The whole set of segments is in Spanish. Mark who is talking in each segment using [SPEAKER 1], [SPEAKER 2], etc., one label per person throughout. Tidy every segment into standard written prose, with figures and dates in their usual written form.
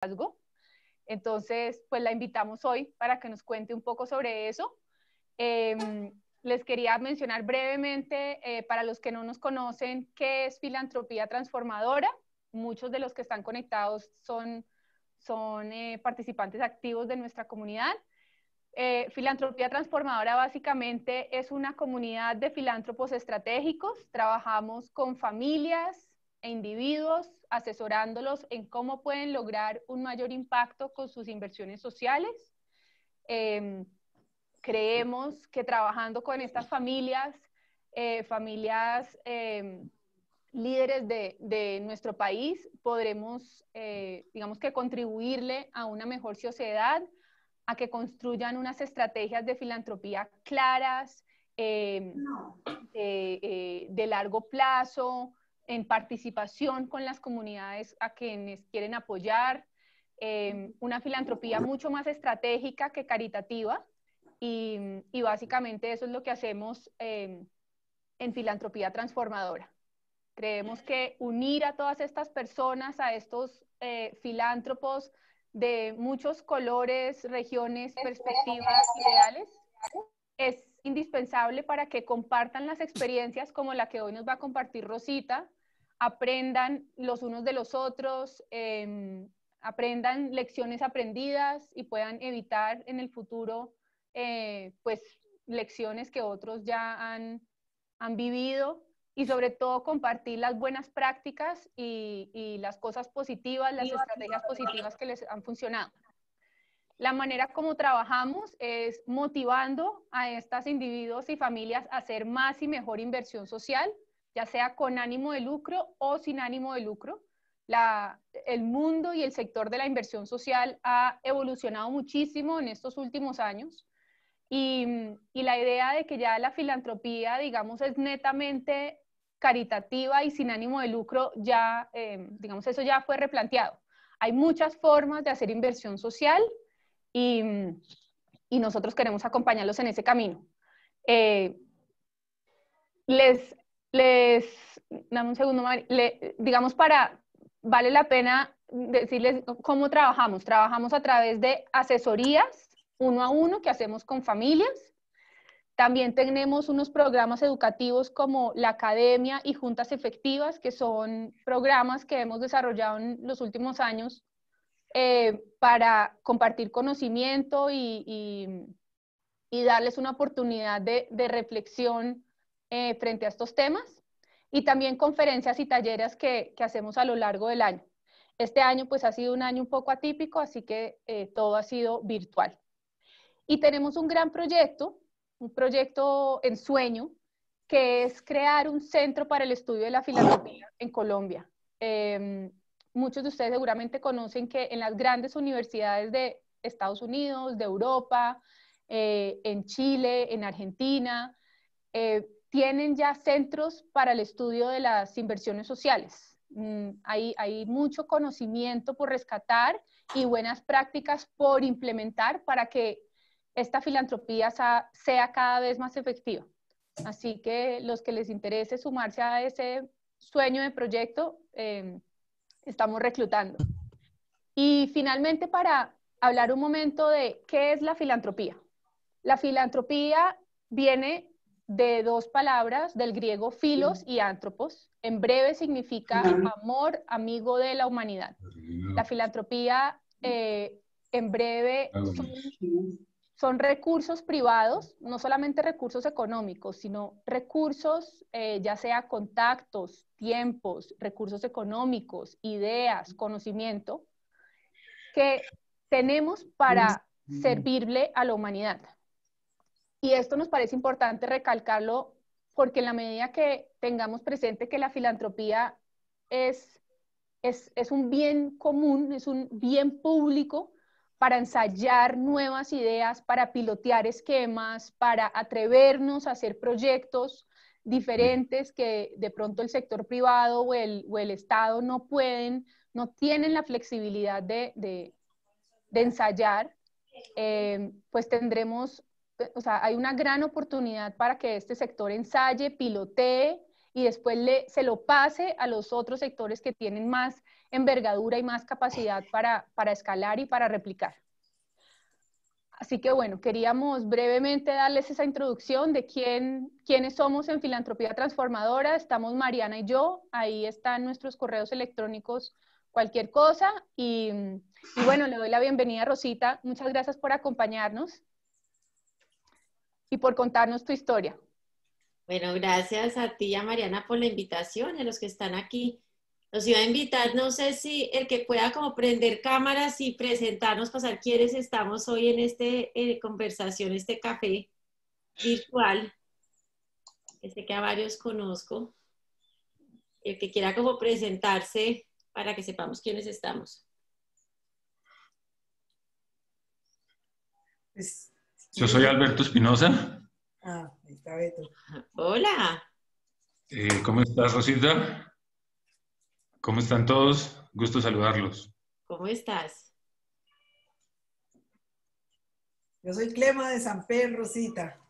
[SPEAKER 1] liderazgo. Entonces, pues la invitamos hoy para que nos cuente un poco sobre eso. Les quería mencionar brevemente, para los que no nos conocen, qué es Filantropía Transformadora. Muchos de los que están conectados son participantes activos de nuestra comunidad. Filantropía Transformadora básicamente es una comunidad de filántropos estratégicos. Trabajamos con familias e individuos, asesorándolos en cómo pueden lograr un mayor impacto con sus inversiones sociales. Creemos que trabajando con estas familias, líderes de nuestro país, podremos, digamos que contribuirle a una mejor sociedad, a que construyan unas estrategias de filantropía claras, de largo plazo, en participación con las comunidades a quienes quieren apoyar, una filantropía mucho más estratégica que caritativa, y básicamente eso es lo que hacemos en Filantropía Transformadora. Creemos que unir a todas estas personas, a estos filántropos de muchos colores, regiones, perspectivas, ideales, es indispensable para que compartan las experiencias como la que hoy nos va a compartir Rosita, aprendan los unos de los otros, aprendan lecciones aprendidas y puedan evitar en el futuro pues lecciones que otros ya han vivido, y sobre todo compartir las buenas prácticas y las cosas positivas, las estrategias positivas que les han funcionado. La manera como trabajamos es motivando a estos individuos y familias a hacer más y mejor inversión social, ya sea con ánimo de lucro o sin ánimo de lucro. El mundo y el sector de la inversión social ha evolucionado muchísimo en estos últimos años, y la idea de que ya la filantropía, digamos, es netamente caritativa y sin ánimo de lucro, ya, digamos, eso ya fue replanteado. Hay muchas formas de hacer inversión social, y nosotros queremos acompañarlos en ese camino. Dame un segundo, Mari. Digamos, vale la pena decirles cómo trabajamos. Trabajamos a través de asesorías 1 a 1 que hacemos con familias. También tenemos unos programas educativos como la Academia y Juntas Efectivas, que son programas que hemos desarrollado en los últimos años para compartir conocimiento y darles una oportunidad de reflexión frente a estos temas. Y también conferencias y talleres que hacemos a lo largo del año. Este año pues ha sido un año un poco atípico, así que todo ha sido virtual. Y tenemos un gran proyecto, un proyecto en sueño, que es crear un centro para el estudio de la filantropía en Colombia. Muchos de ustedes seguramente conocen que en las grandes universidades de Estados Unidos, de Europa, en Chile, en Argentina, tienen ya centros para el estudio de las inversiones sociales. Hay mucho conocimiento por rescatar y buenas prácticas por implementar para que esta filantropía sea cada vez más efectiva. Así que los que les interese sumarse a ese sueño de proyecto, estamos reclutando. Y finalmente, para hablar un momento de qué es la filantropía. La filantropía viene de 2 palabras, del griego philos y antropos. En breve significa amor, amigo de la humanidad. La filantropía, en breve, son recursos privados, no solamente recursos económicos, sino recursos, ya sea contactos, tiempos, recursos económicos, ideas, conocimiento, que tenemos para servirle a la humanidad. Y esto nos parece importante recalcarlo, porque en la medida que tengamos presente que la filantropía es un bien común, es un bien público, para ensayar nuevas ideas, para pilotear esquemas, para atrevernos a hacer proyectos diferentes que de pronto el sector privado o el Estado no tienen la flexibilidad de ensayar, pues tendremos, o sea, hay una gran oportunidad para que este sector ensaye, pilotee y después se lo pase a los otros sectores que tienen más envergadura y más capacidad para escalar y para replicar. Así que bueno, queríamos brevemente darles esa introducción de quiénes somos en Filantropía Transformadora. Estamos Mariana y yo, ahí están nuestros correos electrónicos, cualquier cosa. Y bueno, le doy la bienvenida a Rosita. Muchas gracias por acompañarnos y por contarnos tu historia.
[SPEAKER 2] Bueno, gracias a ti y a Mariana por la invitación, a los que están aquí. Los iba a invitar, no sé si el que pueda como prender cámaras y presentarnos, pasar quiénes estamos hoy en este conversación, este café virtual. Sé que a varios conozco. El que quiera como presentarse para que sepamos quiénes estamos.
[SPEAKER 3] Yo soy Alberto Espinosa.
[SPEAKER 4] Ah, ahí está Beto.
[SPEAKER 2] Hola.
[SPEAKER 3] ¿Cómo estás, Rosita? ¿Cómo están todos? Gusto saludarlos.
[SPEAKER 2] ¿Cómo estás?
[SPEAKER 4] Yo soy Clema de San Pedro, Rosita.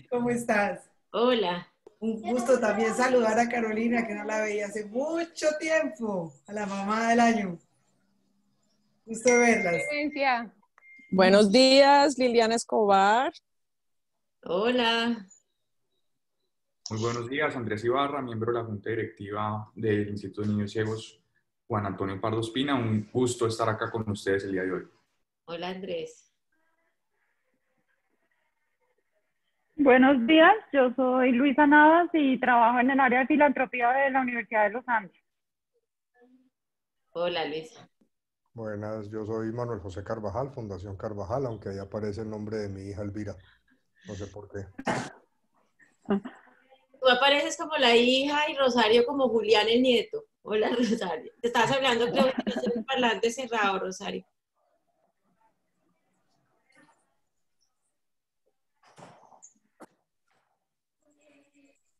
[SPEAKER 4] ¿Cómo estás?
[SPEAKER 2] Hola.
[SPEAKER 4] Un gusto también saludar a Carolina, que no la veía hace mucho tiempo, a la mamá del año. Gusto de verlas.
[SPEAKER 5] Buenos días, Liliana Escobar.
[SPEAKER 2] Hola.
[SPEAKER 6] Muy buenos días, Andrés Ibarra, miembro de la Junta Directiva del Instituto de Niños Ciegos Juan Antonio Pardo Espina. Un gusto estar acá con ustedes el día de hoy.
[SPEAKER 2] Hola, Andrés.
[SPEAKER 7] Buenos días, yo soy Luisa Navas y trabajo en el área de filantropía de la Universidad de los Andes.
[SPEAKER 2] Hola, Luisa.
[SPEAKER 8] Buenas, yo soy Manuel José Carvajal, Fundación Carvajal, aunque ahí aparece el nombre de mi hija Elvira. No sé por qué.
[SPEAKER 2] Tú apareces como la hija y Rosario como Julián el nieto. Hola, Rosario. Te estabas hablando, creo que es el parlante cerrado, Rosario.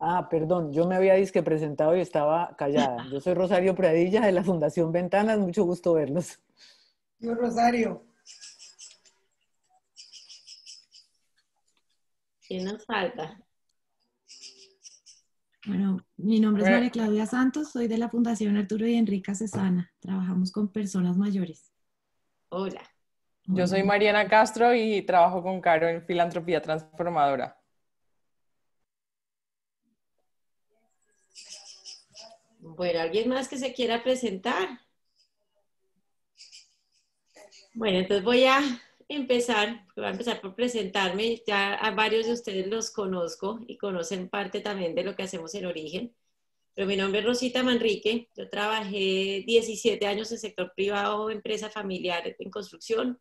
[SPEAKER 9] Ah, perdón, yo me había disque presentado y estaba callada. Yo soy Rosario Pradilla de la Fundación Ventanas, mucho gusto verlos.
[SPEAKER 4] Yo, Rosario.
[SPEAKER 2] ¿Quién nos falta?
[SPEAKER 10] Bueno, mi nombre es María Claudia Santos, soy de la Fundación Arturo y Enrica Cesana. Trabajamos con personas mayores.
[SPEAKER 2] Hola.
[SPEAKER 5] Yo soy Mariana Castro y trabajo con Caro en Filantropía Transformadora.
[SPEAKER 2] Bueno, ¿alguien más que se quiera presentar? Bueno, entonces voy a empezar por presentarme. Ya a varios de ustedes los conozco y conocen parte también de lo que hacemos en Origen. Pero mi nombre es Rosita Manrique. Yo trabajé 17 años en sector privado, empresa familiar en construcción.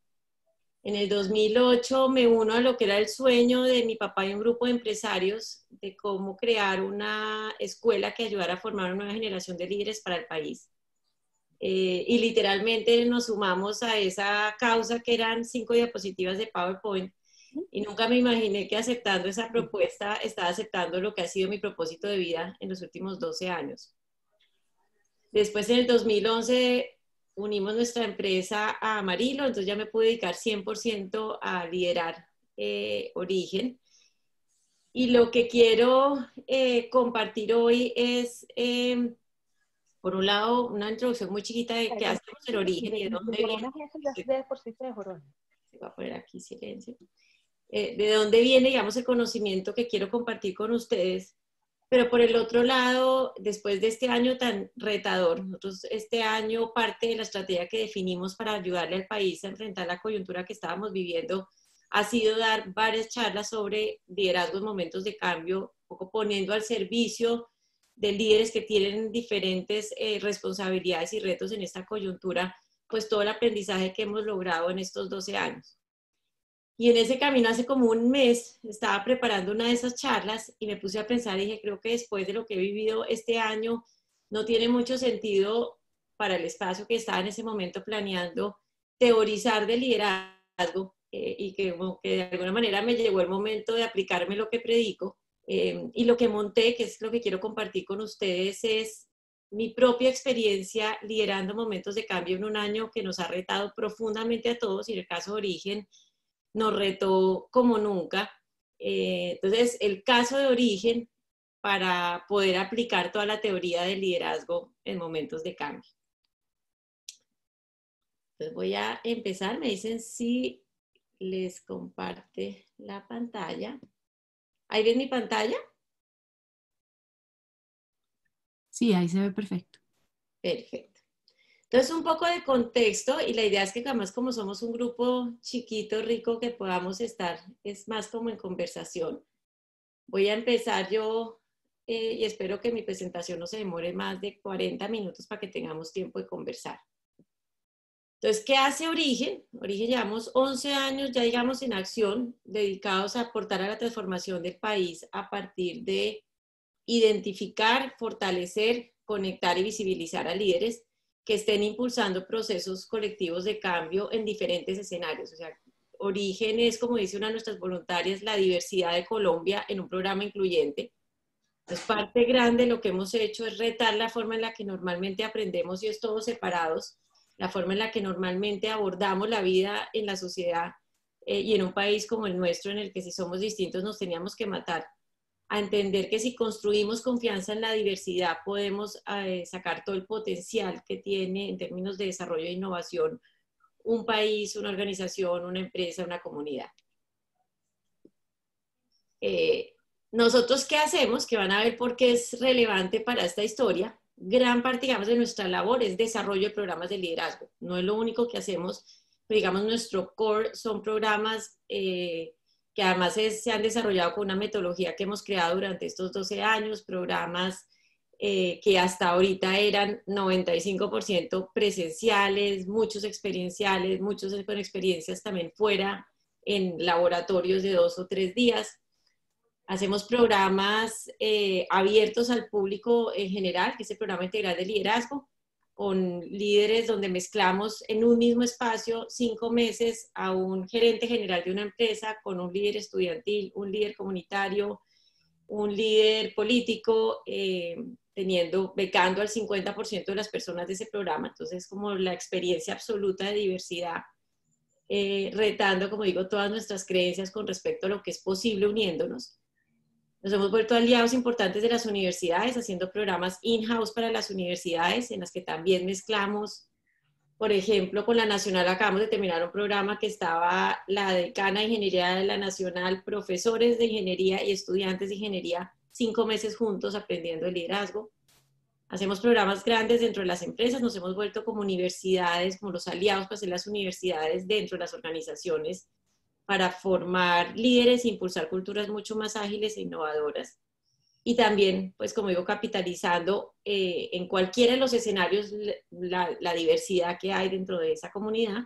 [SPEAKER 2] En el 2008 me uno a lo que era el sueño de mi papá y un grupo de empresarios de cómo crear una escuela que ayudara a formar una nueva generación de líderes para el país. Y literalmente nos sumamos a esa causa que eran 5 diapositivas de PowerPoint y nunca me imaginé que aceptando esa propuesta estaba aceptando lo que ha sido mi propósito de vida en los últimos 12 años. Después en el 2011 unimos nuestra empresa a Amarillo, entonces ya me pude dedicar 100% a liderar Origen. Y lo que quiero compartir hoy es, por un lado, una introducción muy chiquita de qué hacemos en Origen y de dónde viene. Voy a poner aquí silencio. De dónde viene, digamos, el conocimiento que quiero compartir con ustedes. Pero por el otro lado, después de este año tan retador, nosotros este año parte de la estrategia que definimos para ayudarle al país a enfrentar la coyuntura que estábamos viviendo ha sido dar varias charlas sobre liderazgo en momentos de cambio, un poco poniendo al servicio de líderes que tienen diferentes responsabilidades y retos en esta coyuntura, pues todo el aprendizaje que hemos logrado en estos 12 años. Y en ese camino hace como un mes estaba preparando una de esas charlas y me puse a pensar y dije, creo que después de lo que he vivido este año, no tiene mucho sentido para el espacio que estaba en ese momento planeando teorizar de liderazgo y que de alguna manera me llegó el momento de aplicarme lo que predico. Y lo que monté, que es lo que quiero compartir con ustedes, es mi propia experiencia liderando momentos de cambio en un año que nos ha retado profundamente a todos y en el caso de Origen, nos retó como nunca. Entonces, el caso de Origen para poder aplicar toda la teoría del liderazgo en momentos de cambio. Entonces voy a empezar, me dicen si les comparte la pantalla. ¿Ahí ven mi pantalla?
[SPEAKER 10] Sí, ahí se ve perfecto.
[SPEAKER 2] Perfecto. Entonces, un poco de contexto, y la idea es que además como somos un grupo chiquito, rico, que podamos estar, es más como en conversación. Voy a empezar yo, y espero que mi presentación no se demore más de 40 minutos para que tengamos tiempo de conversar. Entonces, ¿qué hace Origen? Origen llevamos 11 años ya, digamos, en acción, dedicados a aportar a la transformación del país a partir de identificar, fortalecer, conectar y visibilizar a líderes que estén impulsando procesos colectivos de cambio en diferentes escenarios. O sea, Origen es, como dice una de nuestras voluntarias, la diversidad de Colombia en un programa incluyente. Pues parte grande de lo que hemos hecho es retar la forma en la que normalmente aprendemos y es todos separados, la forma en la que normalmente abordamos la vida en la sociedad y en un país como el nuestro, en el que si somos distintos nos teníamos que matar, a entender que si construimos confianza en la diversidad podemos sacar todo el potencial que tiene en términos de desarrollo e innovación un país, una organización, una empresa, una comunidad. Nosotros, ¿qué hacemos? Que van a ver por qué es relevante para esta historia. Gran parte, digamos, de nuestra labor es desarrollo de programas de liderazgo. No es lo único que hacemos, pero digamos, nuestro core son programas que además se han desarrollado con una metodología que hemos creado durante estos 12 años, programas que hasta ahorita eran 95% presenciales, muchos experienciales, muchos con experiencias también fuera en laboratorios de 2 o 3 días. Hacemos programas abiertos al público en general, que es el programa integral de liderazgo, con líderes donde mezclamos en un mismo espacio 5 meses a un gerente general de una empresa con un líder estudiantil, un líder comunitario, un líder político, becando al 50% de las personas de ese programa. Entonces, como la experiencia absoluta de diversidad, retando, como digo, todas nuestras creencias con respecto a lo que es posible uniéndonos. Nos hemos vuelto aliados importantes de las universidades, haciendo programas in-house para las universidades, en las que también mezclamos, por ejemplo, con la Nacional acabamos de terminar un programa que estaba la decana de Ingeniería de la Nacional, profesores de Ingeniería y estudiantes de Ingeniería, 5 meses juntos aprendiendo el liderazgo. Hacemos programas grandes dentro de las empresas, nos hemos vuelto como universidades, como los aliados para hacer las universidades dentro de las organizaciones, para formar líderes e impulsar culturas mucho más ágiles e innovadoras. Y también, pues como digo, capitalizando en cualquiera de los escenarios la diversidad que hay dentro de esa comunidad.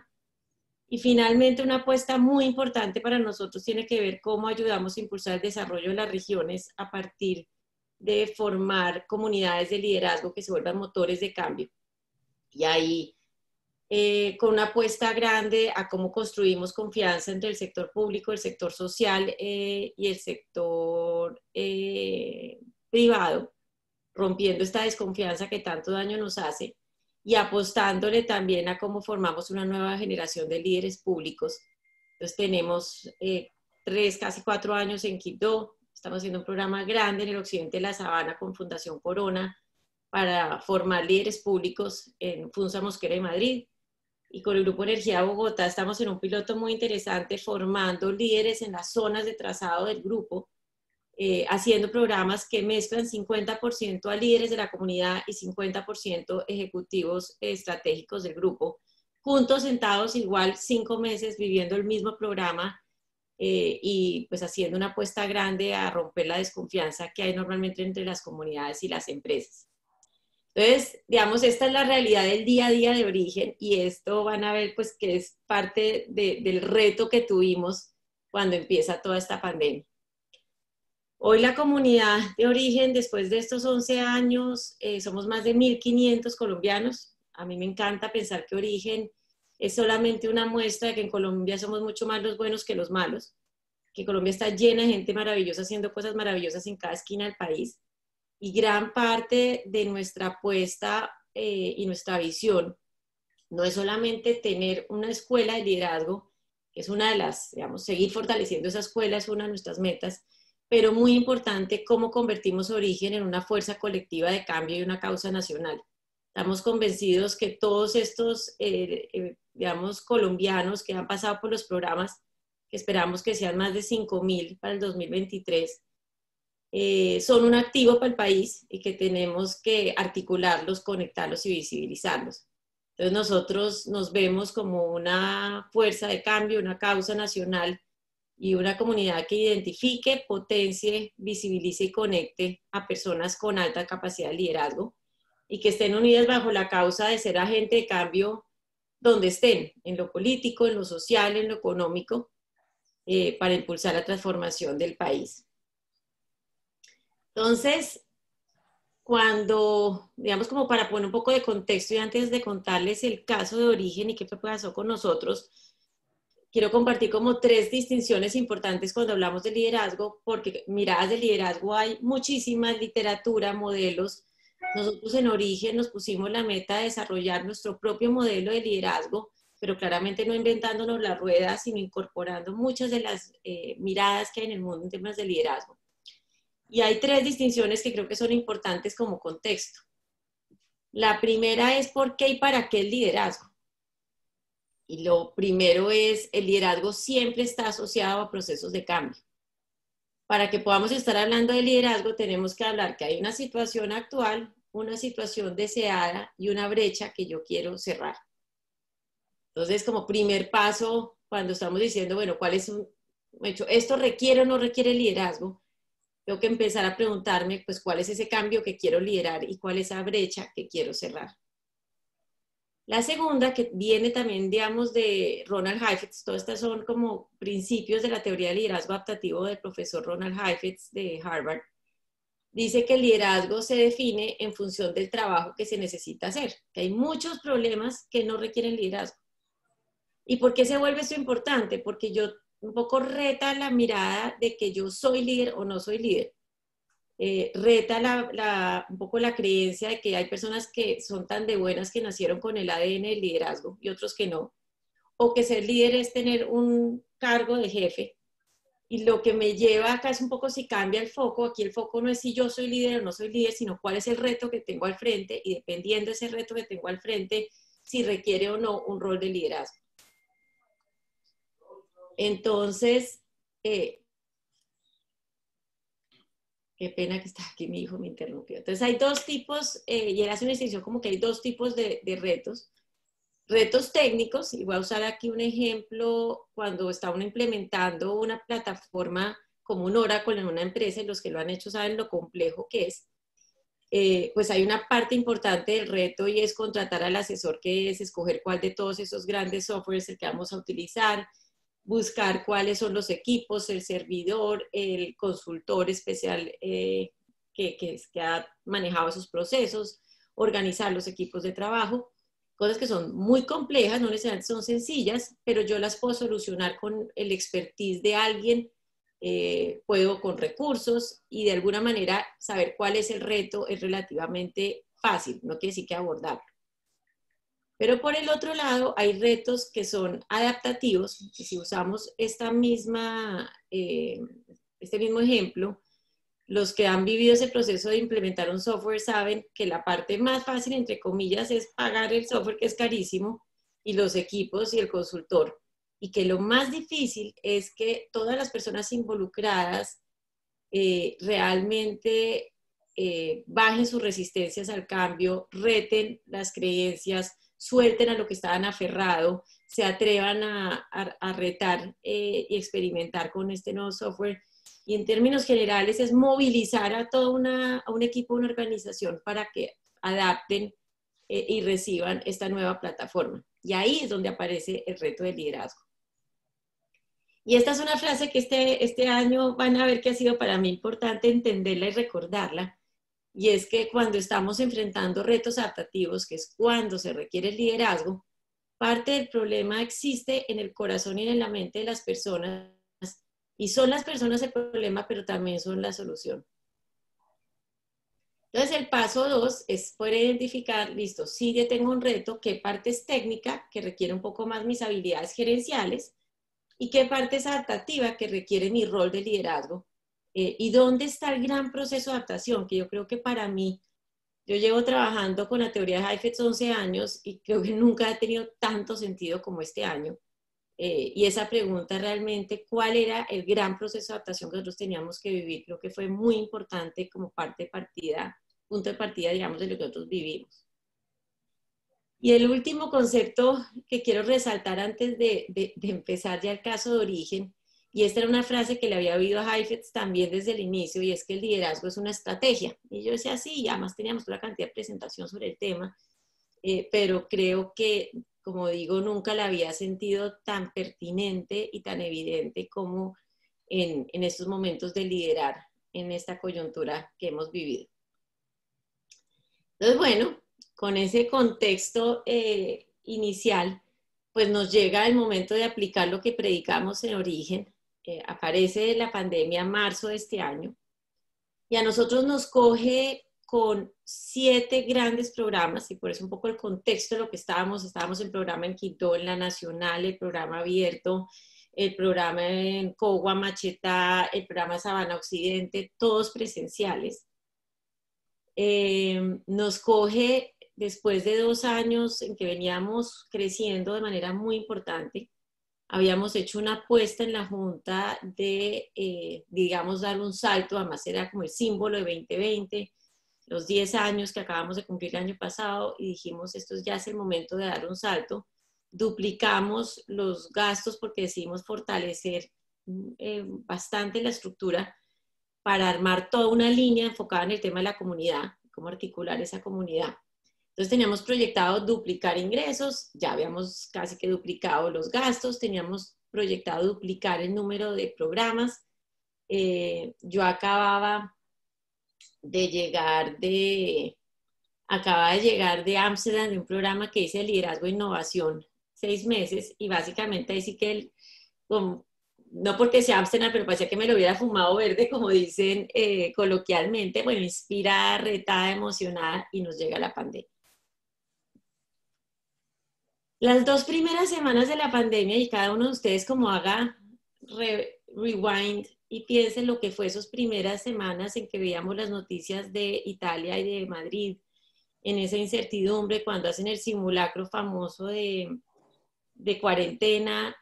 [SPEAKER 2] Y finalmente, una apuesta muy importante para nosotros tiene que ver cómo ayudamos a impulsar el desarrollo de las regiones a partir de formar comunidades de liderazgo que se vuelvan motores de cambio. Y ahí, con una apuesta grande a cómo construimos confianza entre el sector público, el sector social y el sector privado, rompiendo esta desconfianza que tanto daño nos hace y apostándole también a cómo formamos una nueva generación de líderes públicos. Entonces tenemos 3, casi 4 años en Quibdó, estamos haciendo un programa grande en el occidente de la Sabana con Fundación Corona para formar líderes públicos en Funza Mosquera de Madrid. Y con el Grupo Energía Bogotá estamos en un piloto muy interesante formando líderes en las zonas de trazado del grupo, haciendo programas que mezclan 50% a líderes de la comunidad y 50% ejecutivos estratégicos del grupo, juntos sentados igual 5 meses viviendo el mismo programa y pues haciendo una apuesta grande a romper la desconfianza que hay normalmente entre las comunidades y las empresas. Entonces, digamos, esta es la realidad del día a día de Origen y esto van a ver pues que es parte del reto que tuvimos cuando empieza toda esta pandemia. Hoy la comunidad de Origen, después de estos 11 años, somos más de 1.500 colombianos. A mí me encanta pensar que Origen es solamente una muestra de que en Colombia somos mucho más los buenos que los malos, que Colombia está llena de gente maravillosa haciendo cosas maravillosas en cada esquina del país. Y gran parte de nuestra apuesta y nuestra visión no es solamente tener una escuela de liderazgo, que es una de las, digamos, seguir fortaleciendo esa escuela es una de nuestras metas, pero muy importante cómo convertimos Origen en una fuerza colectiva de cambio y una causa nacional. Estamos convencidos que todos estos, digamos, colombianos que han pasado por los programas, que esperamos que sean más de 5.000 para el 2023, son un activo para el país y que tenemos que articularlos, conectarlos y visibilizarlos. Entonces nosotros nos vemos como una fuerza de cambio, una causa nacional y una comunidad que identifique, potencie, visibilice y conecte a personas con alta capacidad de liderazgo y que estén unidas bajo la causa de ser agente de cambio donde estén, en lo político, en lo social, en lo económico, para impulsar la transformación del país. Entonces, cuando, digamos, como para poner un poco de contexto y antes de contarles el caso de origen y qué pasó con nosotros, quiero compartir como 3 distinciones importantes cuando hablamos de liderazgo, porque miradas de liderazgo hay muchísimas, literatura, modelos. Nosotros en Origen nos pusimos la meta de desarrollar nuestro propio modelo de liderazgo, pero claramente no inventándonos la rueda, sino incorporando muchas de las miradas que hay en el mundo en temas de liderazgo. Y hay 3 distinciones que creo que son importantes como contexto. La primera es por qué y para qué el liderazgo. Y lo primero es, el liderazgo siempre está asociado a procesos de cambio. Para que podamos estar hablando de liderazgo, tenemos que hablar que hay una situación actual, una situación deseada y una brecha que yo quiero cerrar. Entonces, como primer paso, cuando estamos diciendo, bueno, ¿cuál es esto requiere o no requiere liderazgo? Tengo que empezar a preguntarme, pues, ¿cuál es ese cambio que quiero liderar y cuál es esa brecha que quiero cerrar? La segunda, que viene también, digamos, de Ronald Heifetz, todas estas son como principios de la teoría del liderazgo adaptativo del profesor Ronald Heifetz de Harvard, dice que el liderazgo se define en función del trabajo que se necesita hacer, que hay muchos problemas que no requieren liderazgo. ¿Y por qué se vuelve esto importante? Porque yo un poco reta la mirada de que yo soy líder o no soy líder. Reta un poco la creencia de que hay personas que son tan de buenas que nacieron con el ADN del liderazgo y otros que no. O que ser líder es tener un cargo de jefe. Y lo que me lleva acá es un poco si cambia el foco. Aquí el foco no es si yo soy líder o no soy líder, sino cuál es el reto que tengo al frente y dependiendo de ese reto que tengo al frente, si requiere o no un rol de liderazgo. Entonces, qué pena que está aquí, mi hijo me interrumpió. Entonces hay 2 tipos, y él hace una distinción como que hay 2 tipos de retos. Retos técnicos, y voy a usar aquí un ejemplo cuando está uno implementando una plataforma como un Oracle en una empresa, y los que lo han hecho saben lo complejo que es. Pues hay una parte importante del reto y es contratar al asesor, que es escoger cuál de todos esos grandes softwares el que vamos a utilizar, buscar cuáles son los equipos, el servidor, el consultor especial que ha manejado esos procesos, organizar los equipos de trabajo, cosas que son muy complejas, no necesariamente son sencillas, pero yo las puedo solucionar con el expertise de alguien, puedo con recursos y de alguna manera saber cuál es el reto es relativamente fácil, no quiere decir que abordarlo. Pero por el otro lado hay retos que son adaptativos, que si usamos este mismo ejemplo, los que han vivido ese proceso de implementar un software saben que la parte más fácil, entre comillas, es pagar el software, que es carísimo, y los equipos y el consultor. Y que lo más difícil es que todas las personas involucradas realmente bajen sus resistencias al cambio, reten las creencias, suelten a lo que estaban aferrados, se atrevan a retar y experimentar con este nuevo software. Y en términos generales es movilizar a todo un equipo, una organización para que adapten y reciban esta nueva plataforma. Y ahí es donde aparece el reto del liderazgo. Y esta es una frase que este año van a ver que ha sido para mí importante entenderla y recordarla. Y es que cuando estamos enfrentando retos adaptativos, que es cuando se requiere el liderazgo, parte del problema existe en el corazón y en la mente de las personas. Y son las personas el problema, pero también son la solución. Entonces, el paso 2 es poder identificar, listo, sí yo tengo un reto, qué parte es técnica, que requiere un poco más mis habilidades gerenciales, y qué parte es adaptativa, que requiere mi rol de liderazgo. Y dónde está el gran proceso de adaptación, que yo creo que para mí Yo llevo trabajando con la teoría de Heifetz 11 años y creo que nunca ha tenido tanto sentido como este año. Y esa pregunta realmente, ¿cuál era el gran proceso de adaptación que nosotros teníamos que vivir? Creo que fue muy importante como parte de partida, punto de partida, digamos, de lo que nosotros vivimos. Y el último concepto que quiero resaltar antes de empezar ya el caso de origen, y esta era una frase que le había oído a Heifetz también desde el inicio, y es que el liderazgo es una estrategia. Y yo decía, sí, y además teníamos una cantidad de presentación sobre el tema, pero creo que, como digo, nunca la había sentido tan pertinente y tan evidente como en estos momentos de liderar en esta coyuntura que hemos vivido. Entonces, bueno, con ese contexto inicial, pues nos llega el momento de aplicar lo que predicamos en origen. Aparece la pandemia en marzo de este año y a nosotros nos coge con 7 grandes programas, y por eso un poco el contexto de lo que estábamos en programa en Quito, en la Nacional, el programa abierto, el programa en Cogua, Machetá, el programa Sabana Occidente, todos presenciales. Nos coge después de 2 años en que veníamos creciendo de manera muy importante. Habíamos hecho una apuesta en la Junta de, digamos, dar un salto, además era como el símbolo de 2020, los 10 años que acabamos de cumplir el año pasado, y dijimos, esto ya es el momento de dar un salto. Duplicamos los gastos porque decidimos fortalecer bastante la estructura para armar toda una línea enfocada en el tema de la comunidad, cómo articular esa comunidad. Entonces teníamos proyectado duplicar ingresos, ya habíamos casi que duplicado los gastos, teníamos proyectado duplicar el número de programas. Yo acababa de llegar de Ámsterdam, de un programa que hice de liderazgo e innovación, 6 meses, y básicamente ahí sí que, no porque sea Ámsterdam, pero parecía que me lo hubiera fumado verde, como dicen coloquialmente, bueno, inspirada, retada, emocionada, y nos llega la pandemia. Las 2 primeras semanas de la pandemia, y cada uno de ustedes como haga rewind y piense en lo que fue esas primeras semanas en que veíamos las noticias de Italia y de Madrid, en esa incertidumbre, cuando hacen el simulacro famoso de cuarentena,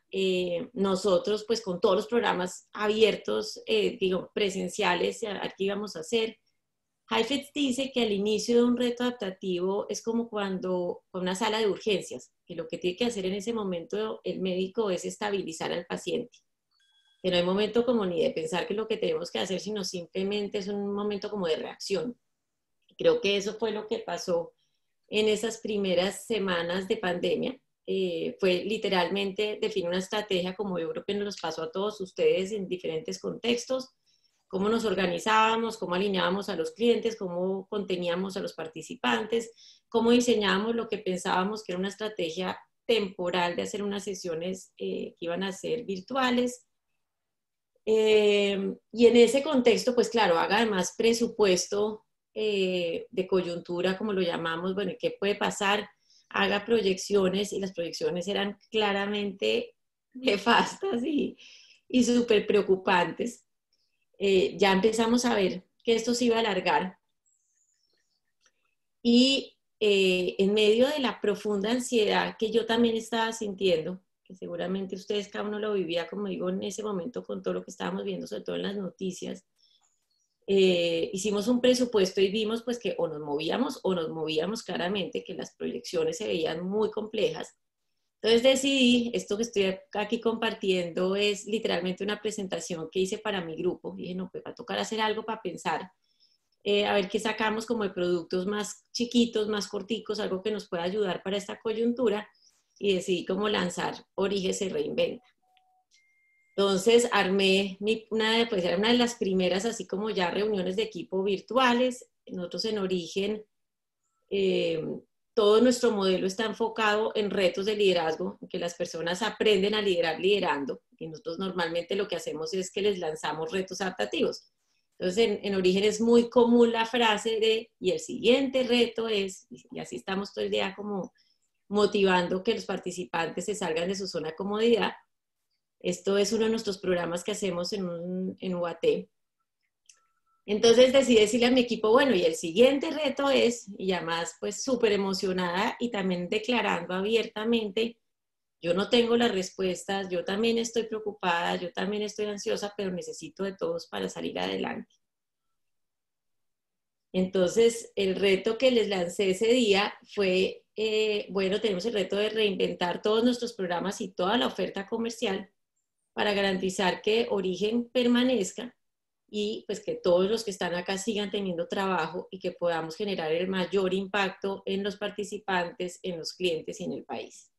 [SPEAKER 2] nosotros pues con todos los programas abiertos, digo, presenciales, aquí íbamos a hacer. Heifetz dice que al inicio de un reto adaptativo es como cuando con una sala de urgencias, que lo que tiene que hacer en ese momento el médico es estabilizar al paciente. Que no hay momento como ni de pensar que es lo que tenemos que hacer, sino simplemente es un momento como de reacción. Creo que eso fue lo que pasó en esas primeras semanas de pandemia. Fue literalmente definir una estrategia, como yo creo que nos pasó a todos ustedes en diferentes contextos, cómo nos organizábamos, cómo alineábamos a los clientes, cómo conteníamos a los participantes, cómo diseñábamos lo que pensábamos que era una estrategia temporal de hacer unas sesiones que iban a ser virtuales. Y en ese contexto, pues claro, haga además presupuesto de coyuntura, como lo llamamos, bueno, ¿qué puede pasar? Haga proyecciones, y las proyecciones eran claramente nefastas y súper preocupantes. Ya empezamos a ver que esto se iba a alargar, y en medio de la profunda ansiedad que yo también estaba sintiendo, que seguramente ustedes cada uno lo vivía, como digo, en ese momento con todo lo que estábamos viendo, sobre todo en las noticias, hicimos un presupuesto y vimos pues que o nos movíamos claramente, que las proyecciones se veían muy complejas. Entonces decidí, esto que estoy aquí compartiendo es literalmente una presentación que hice para mi grupo. Dije, no, pues va a tocar hacer algo para pensar, a ver qué sacamos como de productos más chiquitos, más corticos, algo que nos pueda ayudar para esta coyuntura, y decidí cómo lanzar Origen se reinventa. Entonces armé era una de las primeras, así como ya reuniones de equipo virtuales. Nosotros en Origen, todo nuestro modelo está enfocado en retos de liderazgo, en que las personas aprenden a liderar liderando, y nosotros normalmente lo que hacemos es que les lanzamos retos adaptativos. Entonces en Origen es muy común la frase de, y el siguiente reto es, y así estamos todo el día como motivando que los participantes se salgan de su zona de comodidad. Esto es uno de nuestros programas que hacemos en UAT. Entonces decidí decirle a mi equipo, bueno, y el siguiente reto es, y además pues súper emocionada y también declarando abiertamente, yo no tengo las respuestas, yo también estoy preocupada, yo también estoy ansiosa, pero necesito de todos para salir adelante. Entonces, el reto que les lancé ese día fue, bueno, tenemos el reto de reinventar todos nuestros programas y toda la oferta comercial para garantizar que Origen permanezca y pues que todos los que están acá sigan teniendo trabajo y que podamos generar el mayor impacto en los participantes, en los clientes y en el país.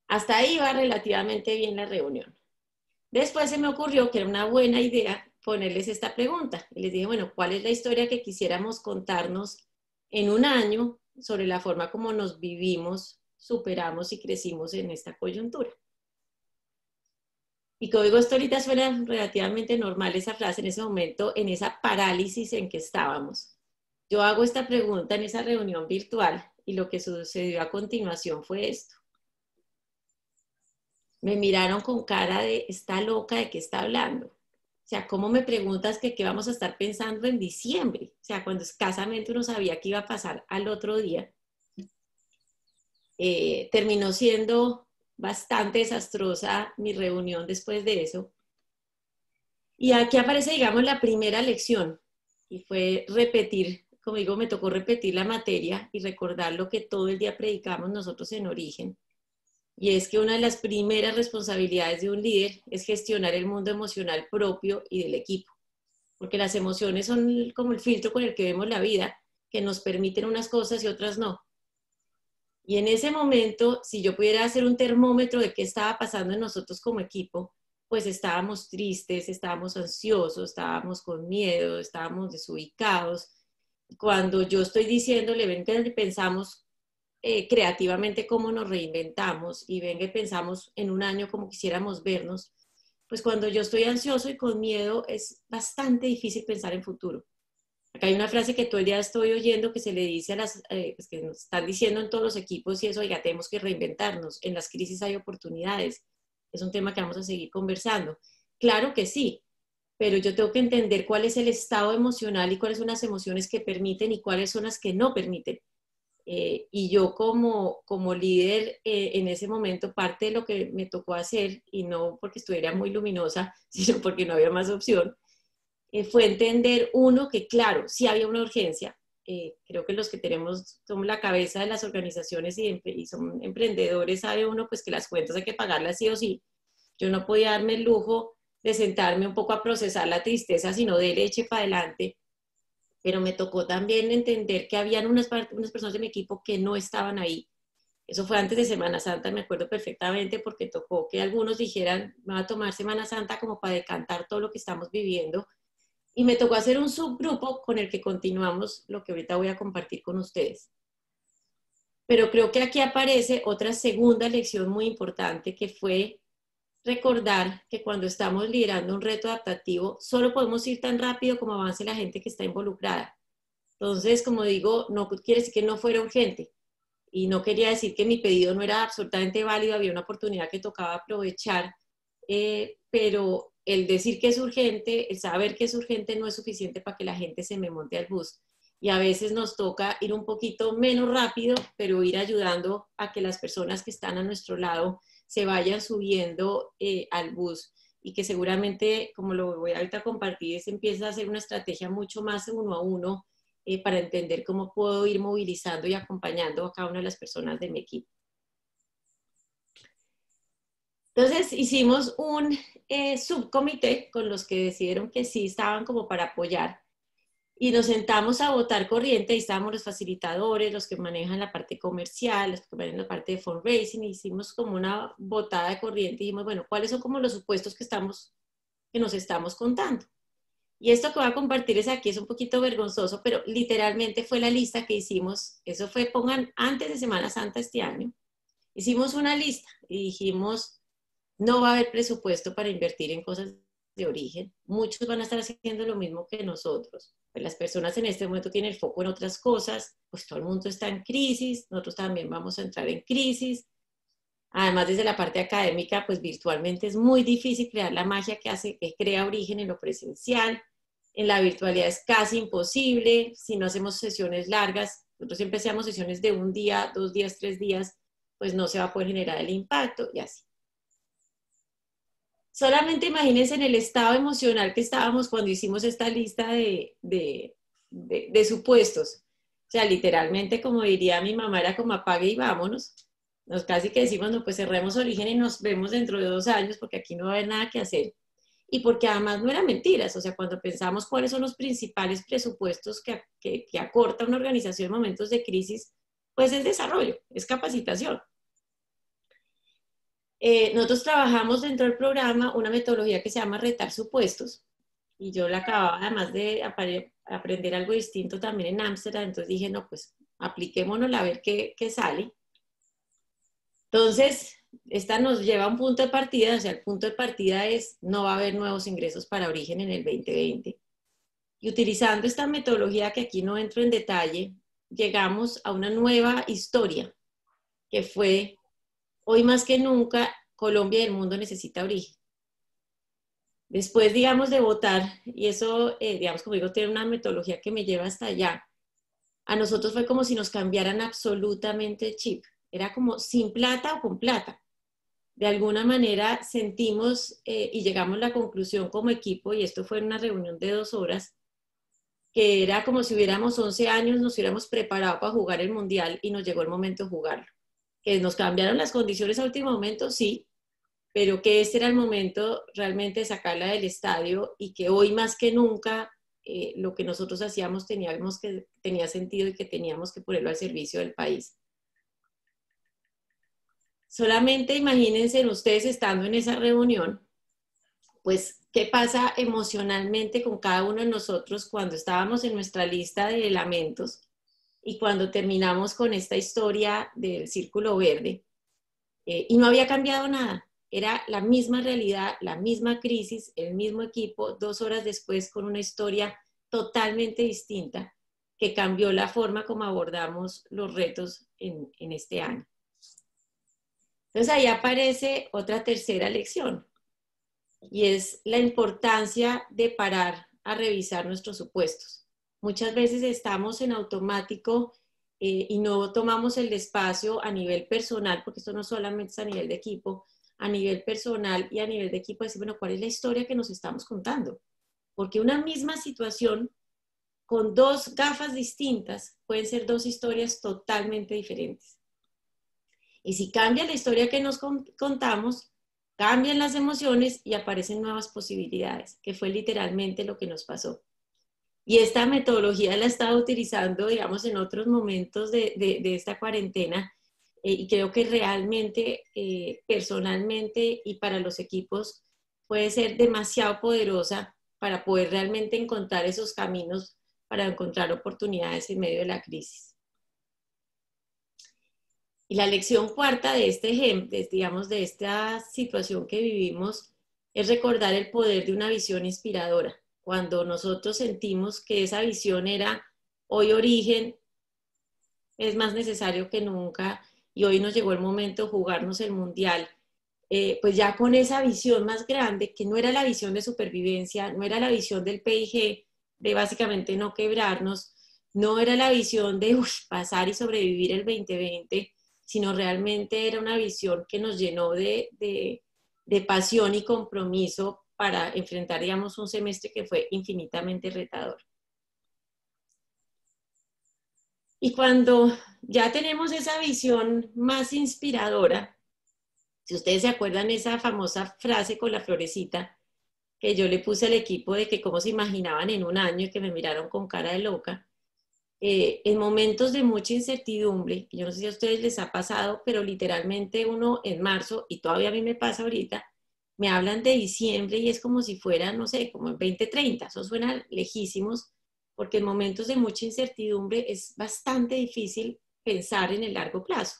[SPEAKER 2] Hasta ahí va relativamente bien la reunión. Después se me ocurrió que era una buena idea ponerles esta pregunta. Y les dije, bueno, ¿cuál es la historia que quisiéramos contarnos en un año sobre la forma como nos vivimos, superamos y crecimos en esta coyuntura? Y como digo, esto ahorita suena relativamente normal esa frase en ese momento, en esa parálisis en que estábamos. Yo hago esta pregunta en esa reunión virtual y lo que sucedió a continuación fue esto. Me miraron con cara de, ¿está loca? ¿De qué está hablando? O sea, ¿cómo me preguntas que qué vamos a estar pensando en diciembre? O sea, cuando escasamente uno sabía que iba a pasar al otro día. Terminó siendo bastante desastrosa mi reunión después de eso. Y aquí aparece, digamos, la primera lección. Y fue repetir, como digo, me tocó repetir la materia y recordar lo que todo el día predicamos nosotros en Origen. Y es que una de las primeras responsabilidades de un líder es gestionar el mundo emocional propio y del equipo. Porque las emociones son como el filtro con el que vemos la vida, que nos permiten unas cosas y otras no. Y en ese momento, si yo pudiera hacer un termómetro de qué estaba pasando en nosotros como equipo, pues estábamos tristes, estábamos ansiosos, estábamos con miedo, estábamos desubicados. Cuando yo estoy diciéndole, ven que pensamos creativamente cómo nos reinventamos y venga y pensamos en un año como quisiéramos vernos, pues cuando yo estoy ansioso y con miedo es bastante difícil pensar en futuro. Acá hay una frase que todo el día estoy oyendo que se le dice a las, pues que nos están diciendo en todos los equipos y eso, oiga, tenemos que reinventarnos, en las crisis hay oportunidades, es un tema que vamos a seguir conversando. Claro que sí, pero yo tengo que entender cuál es el estado emocional y cuáles son las emociones que permiten y cuáles son las que no permiten. Y yo como líder en ese momento, parte de lo que me tocó hacer, y no porque estuviera muy luminosa, sino porque no había más opción, fue entender, uno, que claro, sí había una urgencia. Creo que los que somos la cabeza de las organizaciones y son emprendedores, sabe uno pues que las cuentas hay que pagarlas sí o sí. Yo no podía darme el lujo de sentarme un poco a procesar la tristeza, sino de leche para adelante. Pero me tocó también entender que habían unas personas de mi equipo que no estaban ahí. Eso fue antes de Semana Santa, me acuerdo perfectamente, porque tocó que algunos dijeran, me va a tomar Semana Santa como para decantar todo lo que estamos viviendo. Y me tocó hacer un subgrupo con el que continuamos lo que ahorita voy a compartir con ustedes. Pero creo que aquí aparece otra segunda lección muy importante, que fue recordar que cuando estamos liderando un reto adaptativo, solo podemos ir tan rápido como avance la gente que está involucrada. Entonces, como digo, no quiere decir que no fuera urgente. Y no quería decir que mi pedido no era absolutamente válido, había una oportunidad que tocaba aprovechar, pero el decir que es urgente, el saber que es urgente no es suficiente para que la gente se me monte al bus. Y a veces nos toca ir un poquito menos rápido, pero ir ayudando a que las personas que están a nuestro lado se vayan subiendo al bus y que seguramente, como lo voy ahorita a compartir, se empieza a hacer una estrategia mucho más uno a uno para entender cómo puedo ir movilizando y acompañando a cada una de las personas de mi equipo. Entonces hicimos un subcomité con los que decidieron que sí estaban como para apoyar y nos sentamos a votar corriente. Ahí estábamos los facilitadores, los que manejan la parte comercial, los que manejan la parte de fundraising. Hicimos como una votada de corriente y dijimos, bueno, ¿cuáles son como los supuestos que nos estamos contando? Y esto que voy a compartirles aquí es un poquito vergonzoso, pero literalmente fue la lista que hicimos. Eso fue, pongan, antes de Semana Santa este año. Hicimos una lista y dijimos, no va a haber presupuesto para invertir en cosas de Origen. Muchos van a estar haciendo lo mismo que nosotros. Pues las personas en este momento tienen el foco en otras cosas, pues todo el mundo está en crisis, nosotros también vamos a entrar en crisis. Además, desde la parte académica, pues virtualmente es muy difícil crear la magia que crea Origen en lo presencial. En la virtualidad es casi imposible, si no hacemos sesiones largas, nosotros siempre hacemos sesiones de 1 día, 2 días, 3 días, pues no se va a poder generar el impacto y así. Solamente imagínense en el estado emocional que estábamos cuando hicimos esta lista de supuestos. O sea, literalmente, como diría mi mamá, era como apague y vámonos. Nos casi que decimos, no, pues cerremos Origen y nos vemos dentro de 2 años porque aquí no va a haber nada que hacer. Y porque además no eran mentiras, o sea, cuando pensamos cuáles son los principales presupuestos que acorta una organización en momentos de crisis, pues es desarrollo, es capacitación. Nosotros trabajamos dentro del programa una metodología que se llama retar supuestos, y yo la acababa además de aprender algo distinto también en Ámsterdam, entonces dije, no, pues apliquémonos a ver qué sale. Entonces, esta nos lleva a un punto de partida, o sea, el punto de partida es no va a haber nuevos ingresos para Origen en el 2020. Y utilizando esta metodología, que aquí no entro en detalle, llegamos a una nueva historia, que fue, hoy más que nunca, Colombia y el mundo necesita Origen. Después, digamos, de votar, y eso, digamos, como digo, tiene una metodología que me lleva hasta allá, a nosotros fue como si nos cambiaran absolutamente el chip. Era como sin plata o con plata. De alguna manera sentimos y llegamos a la conclusión como equipo, y esto fue en una reunión de 2 horas, que era como si hubiéramos 11 años, nos hubiéramos preparado para jugar el Mundial y nos llegó el momento de jugarlo. Que nos cambiaron las condiciones a último momento, sí, pero que este era el momento realmente de sacarla del estadio, y que hoy más que nunca lo que nosotros hacíamos tenía sentido y que teníamos que ponerlo al servicio del país. Solamente imagínense ustedes estando en esa reunión, pues qué pasa emocionalmente con cada uno de nosotros cuando estábamos en nuestra lista de lamentos y cuando terminamos con esta historia del Círculo Verde. Y no había cambiado nada, era la misma realidad, la misma crisis, el mismo equipo, 2 horas después con una historia totalmente distinta que cambió la forma como abordamos los retos en este año. Entonces ahí aparece otra tercera lección, y es la importancia de parar a revisar nuestros supuestos. Muchas veces estamos en automático y no tomamos el espacio a nivel personal, porque esto no solamente es a nivel de equipo, a nivel personal y a nivel de equipo, decir, bueno, ¿cuál es la historia que nos estamos contando? Porque una misma situación con 2 gafas distintas pueden ser 2 historias totalmente diferentes. Y si cambia la historia que nos contamos, cambian las emociones y aparecen nuevas posibilidades, que fue literalmente lo que nos pasó. Y esta metodología la he estado utilizando, digamos, en otros momentos de esta cuarentena, y creo que realmente, personalmente y para los equipos, puede ser demasiado poderosa para poder realmente encontrar esos caminos, para encontrar oportunidades en medio de la crisis. Y la lección cuarta de este ejemplo, digamos, de esta situación que vivimos, es recordar el poder de una visión inspiradora. Cuando nosotros sentimos que esa visión era hoy Origen, es más necesario que nunca, y hoy nos llegó el momento de jugarnos el Mundial, pues ya con esa visión más grande, que no era la visión de supervivencia, no era la visión del PIG, de básicamente no quebrarnos, no era la visión de pasar y sobrevivir el 2020, sino realmente era una visión que nos llenó de pasión y compromiso para enfrentar, digamos, un semestre que fue infinitamente retador. Y cuando ya tenemos esa visión más inspiradora, si ustedes se acuerdan esa famosa frase con la florecita que yo le puse al equipo de que cómo se imaginaban en 1 año y que me miraron con cara de loca, en momentos de mucha incertidumbre, yo no sé si a ustedes les ha pasado, pero literalmente uno en marzo, y todavía a mí me pasa ahorita, me hablan de diciembre y es como si fuera, no sé, como en 2030, eso suena lejísimos, porque en momentos de mucha incertidumbre es bastante difícil pensar en el largo plazo.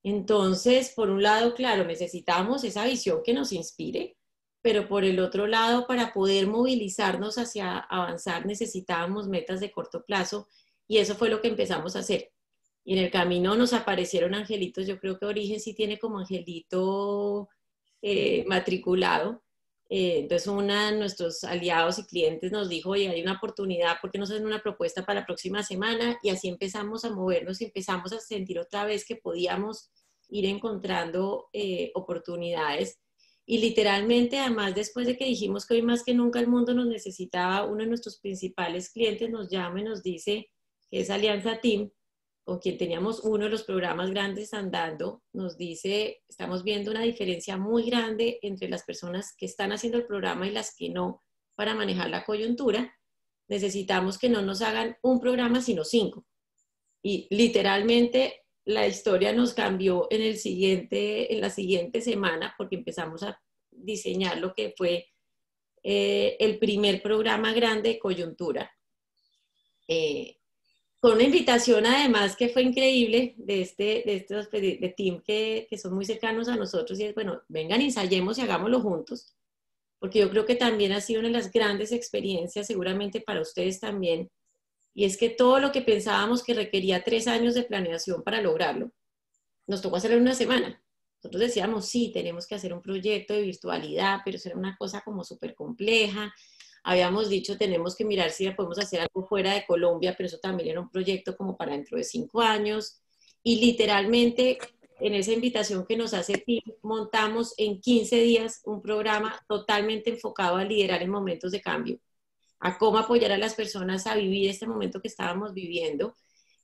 [SPEAKER 2] Entonces, por un lado, claro, necesitamos esa visión que nos inspire, pero por el otro lado, para poder movilizarnos hacia avanzar, necesitábamos metas de corto plazo, y eso fue lo que empezamos a hacer. Y en el camino nos aparecieron angelitos. Yo creo que Origen sí tiene como angelito matriculado, Entonces una de nuestros aliados y clientes nos dijo, oye, hay una oportunidad, ¿por qué no hacen una propuesta para la próxima semana? Y así empezamos a movernos y empezamos a sentir otra vez que podíamos ir encontrando oportunidades. Y literalmente, además, después de que dijimos que hoy más que nunca el mundo nos necesitaba, uno de nuestros principales clientes nos llama y nos dice que es Alianza Team, con quien teníamos uno de los programas grandes andando, nos dice, estamos viendo una diferencia muy grande entre las personas que están haciendo el programa y las que no para manejar la coyuntura. Necesitamos que no nos hagan un programa, sino 5. Y literalmente la historia nos cambió en la siguiente semana, porque empezamos a diseñar lo que fue el primer programa grande de coyuntura. Con una invitación además que fue increíble de estos de team que son muy cercanos a nosotros, y es, bueno, vengan, ensayemos y hagámoslo juntos, porque yo creo que también ha sido una de las grandes experiencias, seguramente para ustedes también, y es que todo lo que pensábamos que requería 3 años de planeación para lograrlo, nos tocó hacerlo en una semana. Nosotros decíamos, sí, tenemos que hacer un proyecto de virtualidad, pero eso era una cosa como súper compleja. Habíamos dicho, tenemos que mirar si podemos hacer algo fuera de Colombia, pero eso también era un proyecto como para dentro de 5 años. Y literalmente, en esa invitación que nos hace TIM, montamos en 15 días un programa totalmente enfocado a liderar en momentos de cambio, a cómo apoyar a las personas a vivir este momento que estábamos viviendo.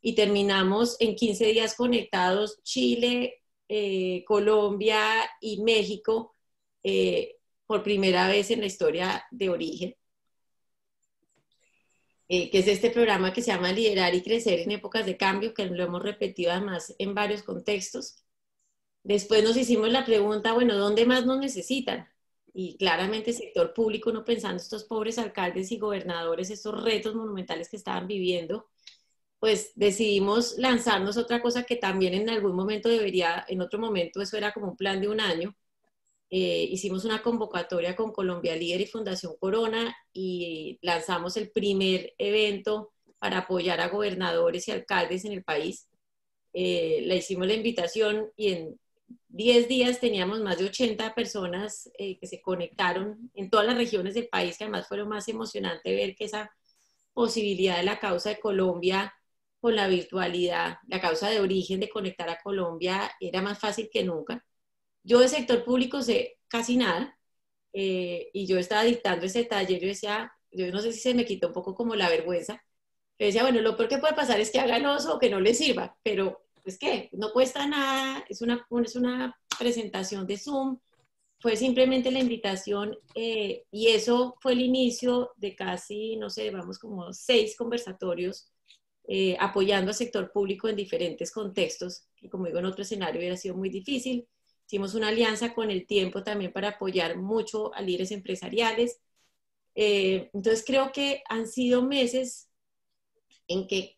[SPEAKER 2] Y terminamos en 15 días conectados Chile, Colombia y México por primera vez en la historia de Origen. Que es este programa que se llama Liderar y Crecer en Épocas de Cambio, que lo hemos repetido además en varios contextos. Después nos hicimos la pregunta, bueno, ¿dónde más nos necesitan? Y claramente el sector público, no pensando estos pobres alcaldes y gobernadores, estos retos monumentales que estaban viviendo, pues decidimos lanzarnos otra cosa que también en algún momento en otro momento eso era como un plan de un año. Hicimos una convocatoria con Colombia Líder y Fundación Corona y lanzamos el primer evento para apoyar a gobernadores y alcaldes en el país. Le hicimos la invitación y en 10 días teníamos más de 80 personas que se conectaron en todas las regiones del país, que además fue lo más emocionante ver que esa posibilidad de la causa de Colombia con la virtualidad, la causa de Origen de conectar a Colombia era más fácil que nunca. Yo de sector público sé casi nada y yo estaba dictando ese taller, yo no sé si se me quitó un poco como la vergüenza, yo decía, bueno, lo peor que puede pasar es que hagan oso o que no les sirva, pero es que no cuesta nada, es una presentación de Zoom, fue simplemente la invitación y eso fue el inicio de casi, no sé, vamos como 6 conversatorios apoyando al sector público en diferentes contextos, que como digo en otro escenario hubiera sido muy difícil. Hicimos una alianza con El Tiempo también para apoyar mucho a líderes empresariales. Entonces creo que han sido meses en que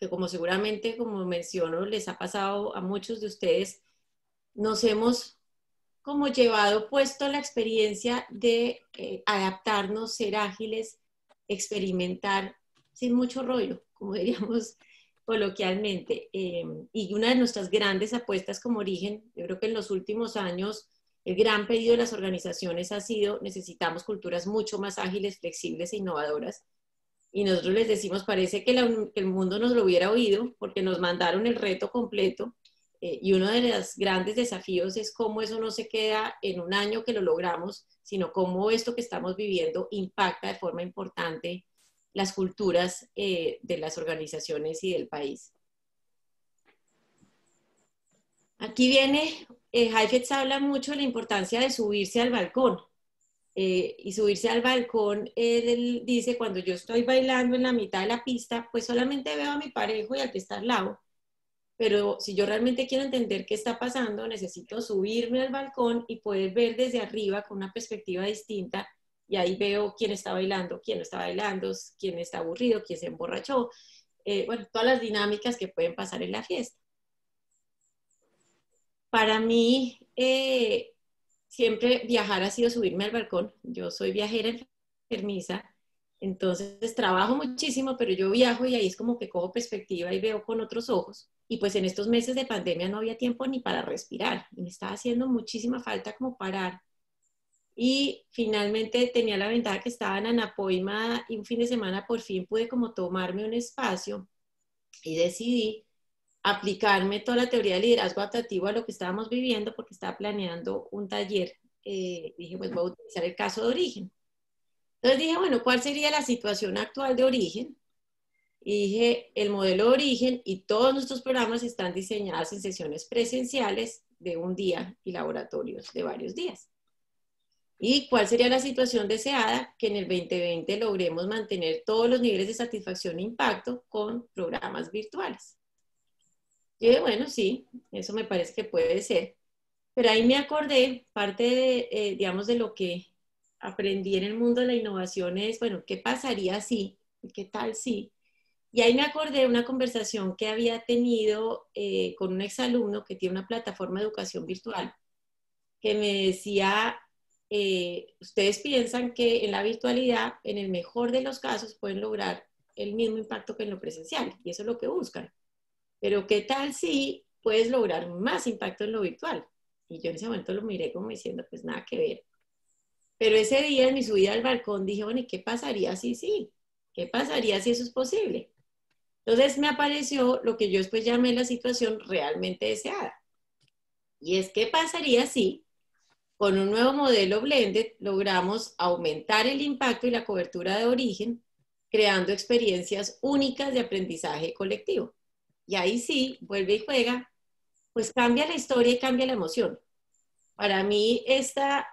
[SPEAKER 2] como seguramente, como menciono, les ha pasado a muchos de ustedes, nos hemos como llevado puesto la experiencia de adaptarnos, ser ágiles, experimentar sin mucho rollo, como diríamos coloquialmente. Y una de nuestras grandes apuestas como Origen, yo creo que en los últimos años el gran pedido de las organizaciones ha sido necesitamos culturas mucho más ágiles, flexibles e innovadoras. Y nosotros les decimos, parece que el mundo nos lo hubiera oído porque nos mandaron el reto completo. Y uno de los grandes desafíos es cómo eso no se queda en un año que lo logramos, sino cómo esto que estamos viviendo impacta de forma importante las culturas de las organizaciones y del país. Aquí viene, Heifetz habla mucho de la importancia de subirse al balcón. Y subirse al balcón, él dice, cuando yo estoy bailando en la mitad de la pista, pues solamente veo a mi parejo y al que está al lado. Pero si yo realmente quiero entender qué está pasando, necesito subirme al balcón y poder ver desde arriba con una perspectiva distinta. Y ahí veo quién está bailando, quién no está bailando, quién está aburrido, quién se emborrachó. Bueno, todas las dinámicas que pueden pasar en la fiesta. Para mí, siempre viajar ha sido subirme al balcón. Yo soy viajera enfermiza, entonces trabajo muchísimo, pero yo viajo y ahí es como que cojo perspectiva y veo con otros ojos. Y pues en estos meses de pandemia no había tiempo ni para respirar. Y me estaba haciendo muchísima falta como parar y finalmente tenía la ventaja que estaba en Anapoima y un fin de semana por fin pude como tomarme un espacio y decidí aplicarme toda la teoría de liderazgo adaptativo a lo que estábamos viviendo porque estaba planeando un taller. Dije, pues voy a utilizar el caso de origen. Entonces dije, bueno, ¿cuál sería la situación actual de origen? Y dije, el modelo de origen y todos nuestros programas están diseñados en sesiones presenciales de un día y laboratorios de varios días. ¿Y cuál sería la situación deseada? Que en el 2020 logremos mantener todos los niveles de satisfacción e impacto con programas virtuales. Yo dije, bueno, sí, eso me parece que puede ser. Pero ahí me acordé, parte de, digamos, de lo que aprendí en el mundo de la innovación es, bueno, ¿qué pasaría si? ¿Qué tal si? Y ahí me acordé de una conversación que había tenido con un exalumno que tiene una plataforma de educación virtual, que me decía, ustedes piensan que en la virtualidad, en el mejor de los casos, pueden lograr el mismo impacto que en lo presencial, y eso es lo que buscan. Pero ¿qué tal si puedes lograr más impacto en lo virtual? Y yo en ese momento lo miré como diciendo, pues nada que ver. Pero ese día en mi subida al balcón dije, bueno, ¿y qué pasaría si sí? ¿Qué pasaría si eso es posible? Entonces me apareció lo que yo después llamé la situación realmente deseada. Y es, ¿qué pasaría si con un nuevo modelo blended logramos aumentar el impacto y la cobertura de origen, creando experiencias únicas de aprendizaje colectivo? Y ahí sí, vuelve y juega, pues cambia la historia y cambia la emoción. Para mí esta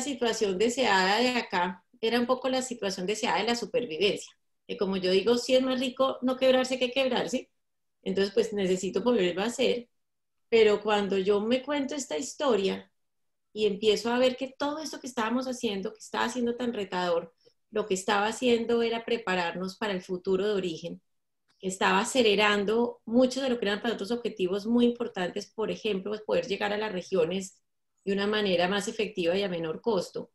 [SPEAKER 2] situación deseada de acá era un poco la situación deseada de la supervivencia. Que como yo digo, sí es más rico no quebrarse que quebrarse, entonces pues necesito volverlo a hacer, pero cuando yo me cuento esta historia y empiezo a ver que todo esto que estábamos haciendo, que estaba siendo tan retador, lo que estaba haciendo era prepararnos para el futuro de origen, que estaba acelerando mucho de lo que eran para otros objetivos muy importantes, por ejemplo, pues poder llegar a las regiones de una manera más efectiva y a menor costo.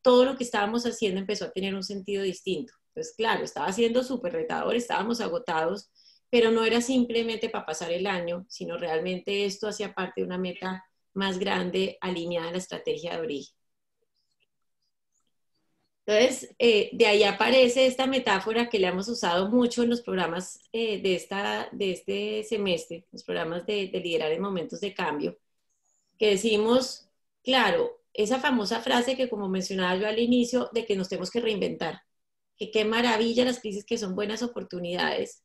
[SPEAKER 2] Todo lo que estábamos haciendo empezó a tener un sentido distinto. Entonces, claro, estaba siendo súper retador, estábamos agotados, pero no era simplemente para pasar el año, sino realmente esto hacía parte de una meta más grande alineada a la estrategia de origen. Entonces, de ahí aparece esta metáfora que le hemos usado mucho en los programas de este semestre, los programas de liderar en momentos de cambio, que decimos, claro, esa famosa frase que como mencionaba yo al inicio, de que nos tenemos que reinventar, que qué maravilla las crisis que son buenas oportunidades,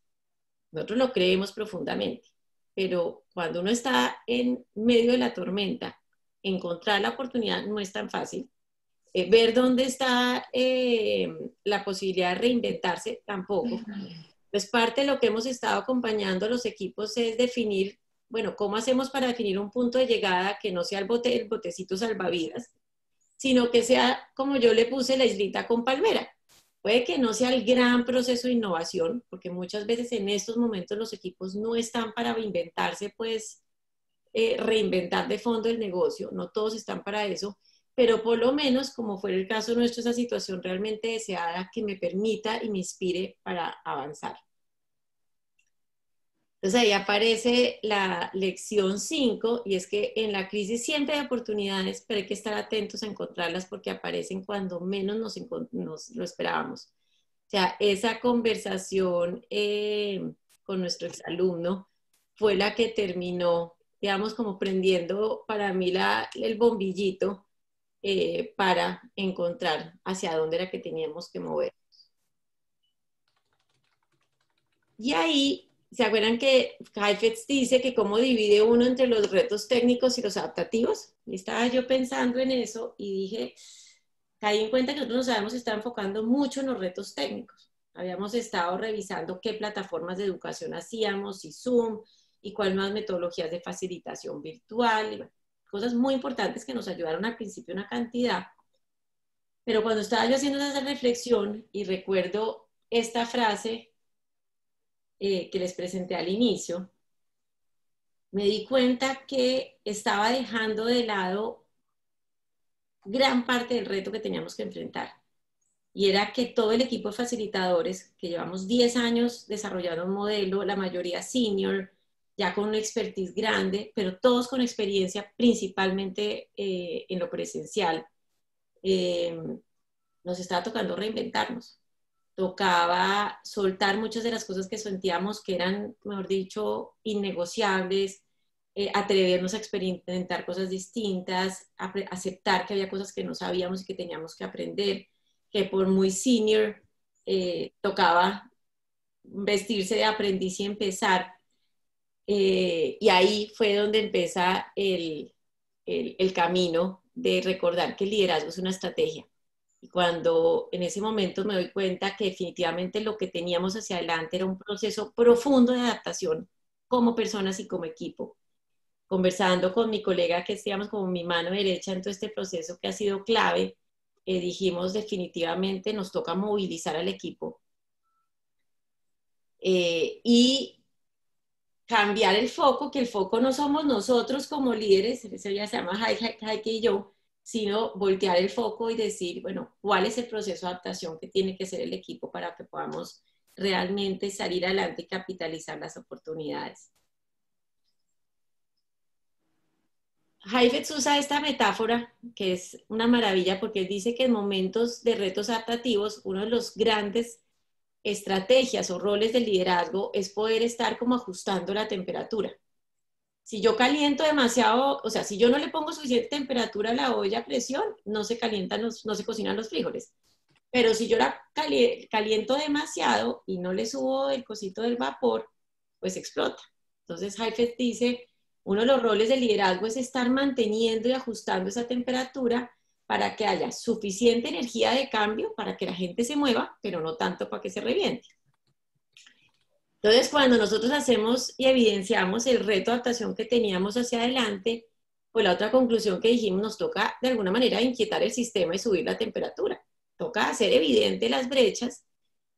[SPEAKER 2] nosotros lo creemos profundamente, pero cuando uno está en medio de la tormenta, encontrar la oportunidad no es tan fácil. Ver dónde está la posibilidad de reinventarse tampoco. Pues parte de lo que hemos estado acompañando a los equipos es definir, bueno, ¿cómo hacemos para definir un punto de llegada que no sea el botecito salvavidas, sino que sea, como yo le puse, la islita con palmera? Puede que no sea el gran proceso de innovación, porque muchas veces en estos momentos los equipos no están para inventarse, pues, reinventar de fondo el negocio, no todos están para eso, pero por lo menos, como fue el caso nuestro, esa situación realmente deseada que me permita y me inspire para avanzar. Entonces ahí aparece la lección 5, y es que en la crisis siempre hay oportunidades, pero hay que estar atentos a encontrarlas porque aparecen cuando menos nos lo esperábamos. O sea, esa conversación con nuestro exalumno fue la que terminó, digamos, como prendiendo para mí el bombillito para encontrar hacia dónde era que teníamos que mover. Y ahí, ¿se acuerdan que Heifetz dice que cómo divide uno entre los retos técnicos y los adaptativos? Y estaba yo pensando en eso y dije, caí en cuenta que nosotros nos habíamos estado enfocando mucho en los retos técnicos. Habíamos estado revisando qué plataformas de educación hacíamos, y Zoom, y cuáles más metodologías de facilitación virtual, y bueno, cosas muy importantes que nos ayudaron al principio una cantidad. Pero cuando estaba yo haciendo esa reflexión y recuerdo esta frase que les presenté al inicio, me di cuenta que estaba dejando de lado gran parte del reto que teníamos que enfrentar. Y era que todo el equipo de facilitadores, que llevamos 10 años desarrollando un modelo, la mayoría senior, ya con una expertise grande, pero todos con experiencia principalmente en lo presencial, nos estaba tocando reinventarnos. Tocaba soltar muchas de las cosas que sentíamos que eran, mejor dicho, innegociables, atrevernos a experimentar cosas distintas, aceptar que había cosas que no sabíamos y que teníamos que aprender, que por muy senior tocaba vestirse de aprendiz y empezar. Y ahí fue donde empieza el camino de recordar que el liderazgo es una estrategia. Y cuando en ese momento me doy cuenta que definitivamente lo que teníamos hacia adelante era un proceso profundo de adaptación como personas y como equipo. Conversando con mi colega, que estábamos como mi mano derecha en todo este proceso que ha sido clave, dijimos definitivamente nos toca movilizar al equipo y cambiar el foco, que el foco no somos nosotros como líderes, eso ya se llama Heike y yo, sino voltear el foco y decir, bueno, ¿cuál es el proceso de adaptación que tiene que ser el equipo para que podamos realmente salir adelante y capitalizar las oportunidades? Heifetz usa esta metáfora, que es una maravilla, porque él dice que en momentos de retos adaptativos, uno de los grandes estrategias o roles del liderazgo es poder estar como ajustando la temperatura. Si yo caliento demasiado, o sea, si yo no le pongo suficiente temperatura a la olla a presión, no se cocinan los frijoles. Pero si yo la caliento demasiado y no le subo el cosito del vapor, pues explota. Entonces Heifetz dice, uno de los roles del liderazgo es estar manteniendo y ajustando esa temperatura para que haya suficiente energía de cambio para que la gente se mueva, pero no tanto para que se reviente. Entonces, cuando nosotros hacemos y evidenciamos el reto de adaptación que teníamos hacia adelante, pues la otra conclusión que dijimos, nos toca de alguna manera inquietar el sistema y subir la temperatura. Toca hacer evidente las brechas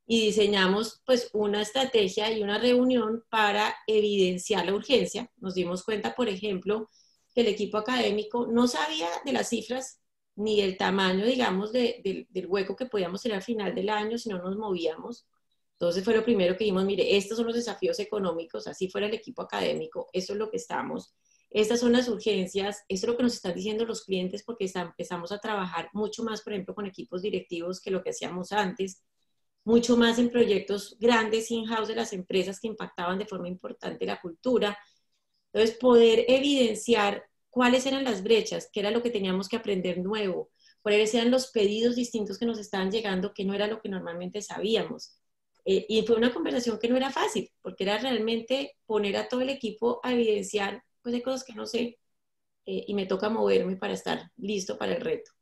[SPEAKER 2] y diseñamos pues una estrategia y una reunión para evidenciar la urgencia. Nos dimos cuenta, por ejemplo, que el equipo académico no sabía de las cifras ni del tamaño, digamos, del hueco que podíamos tener al final del año si no nos movíamos. Entonces fue lo primero que dijimos, mire, estos son los desafíos económicos, así fuera el equipo académico, eso es lo que estamos, estas son las urgencias, esto es lo que nos están diciendo los clientes porque empezamos a trabajar mucho más, por ejemplo, con equipos directivos que lo que hacíamos antes, mucho más en proyectos grandes in-house de las empresas que impactaban de forma importante la cultura. Entonces, poder evidenciar cuáles eran las brechas, qué era lo que teníamos que aprender nuevo, cuáles eran los pedidos distintos que nos estaban llegando, que no era lo que normalmente sabíamos. Y fue una conversación que no era fácil, porque era realmente poner a todo el equipo a evidenciar, pues hay cosas que no sé, y me toca moverme para estar listo para el reto.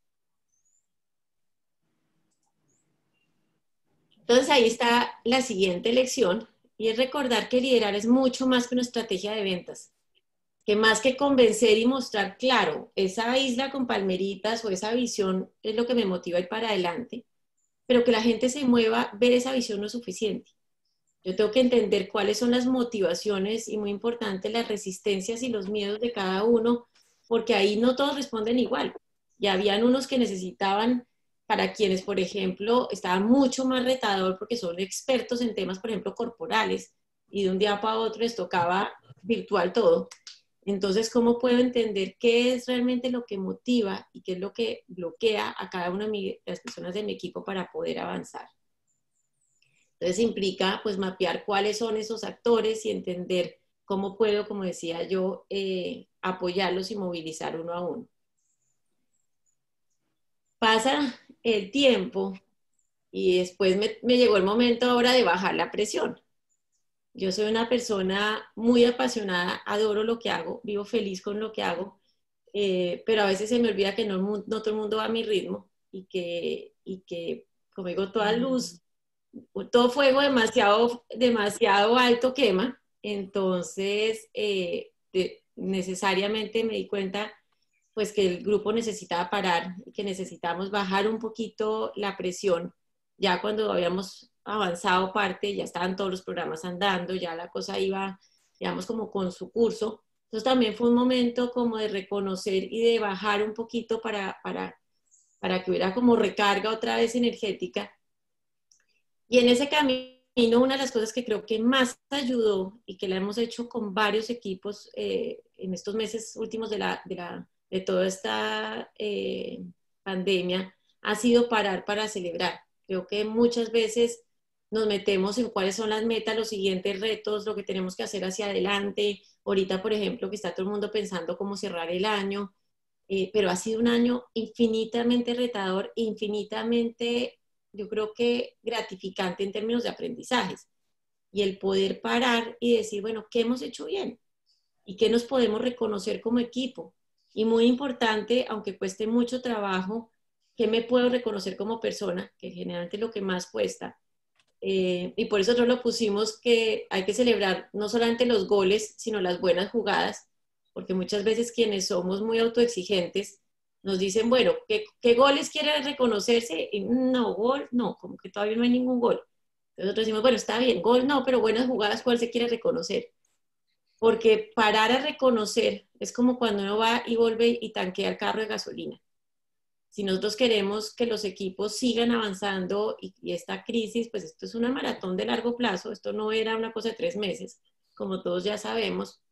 [SPEAKER 2] Entonces ahí está la siguiente lección, y es recordar que liderar es mucho más que una estrategia de ventas, que más que convencer y mostrar claro esa isla con palmeritas o esa visión es lo que me motiva a ir para adelante, pero que la gente se mueva, ver esa visión no es suficiente. Yo tengo que entender cuáles son las motivaciones y muy importante las resistencias y los miedos de cada uno, porque ahí no todos responden igual. Ya habían unos que necesitaban, para quienes, por ejemplo, estaba mucho más retador porque son expertos en temas, por ejemplo, corporales, y de un día para otro les tocaba virtual todo. Entonces, ¿cómo puedo entender qué es realmente lo que motiva y qué es lo que bloquea a cada una de las personas de mi equipo para poder avanzar? Entonces, implica pues mapear cuáles son esos actores y entender cómo puedo, como decía yo, apoyarlos y movilizar uno a uno. Pasa el tiempo y después me llegó el momento ahora de bajar la presión. Yo soy una persona muy apasionada, adoro lo que hago, vivo feliz con lo que hago, pero a veces se me olvida que no todo el mundo va a mi ritmo y que como digo, toda luz, todo fuego demasiado alto quema. Entonces, necesariamente me di cuenta pues que el grupo necesitaba parar, que necesitábamos bajar un poquito la presión. Ya cuando habíamos avanzado parte, ya estaban todos los programas andando, ya la cosa iba, digamos, como con su curso. Entonces también fue un momento como de reconocer y de bajar un poquito para que hubiera como recarga otra vez energética. Y en ese camino, una de las cosas que creo que más ayudó y que la hemos hecho con varios equipos en estos meses últimos de toda esta pandemia ha sido parar para celebrar. Creo que muchas veces nos metemos en cuáles son las metas, los siguientes retos, lo que tenemos que hacer hacia adelante. Ahorita, por ejemplo, que está todo el mundo pensando cómo cerrar el año, pero ha sido un año infinitamente retador, infinitamente, yo creo que gratificante en términos de aprendizajes. Y el poder parar y decir, bueno, ¿qué hemos hecho bien? ¿Y qué nos podemos reconocer como equipo? Y muy importante, aunque cueste mucho trabajo, ¿qué me puedo reconocer como persona? Que generalmente es lo que más cuesta. Y por eso nosotros lo pusimos que hay que celebrar no solamente los goles, sino las buenas jugadas, porque muchas veces quienes somos muy autoexigentes nos dicen, bueno, ¿qué goles quiere reconocerse? Y no, gol, no, como que todavía no hay ningún gol. Entonces nosotros decimos, bueno, está bien, gol no, pero buenas jugadas, ¿cuál se quiere reconocer? Porque parar a reconocer es como cuando uno va y vuelve y tanquea el carro de gasolina. Si nosotros queremos que los equipos sigan avanzando y esta crisis, pues esto es una maratón de largo plazo, esto no era una cosa de 3 meses, como todos ya sabemos,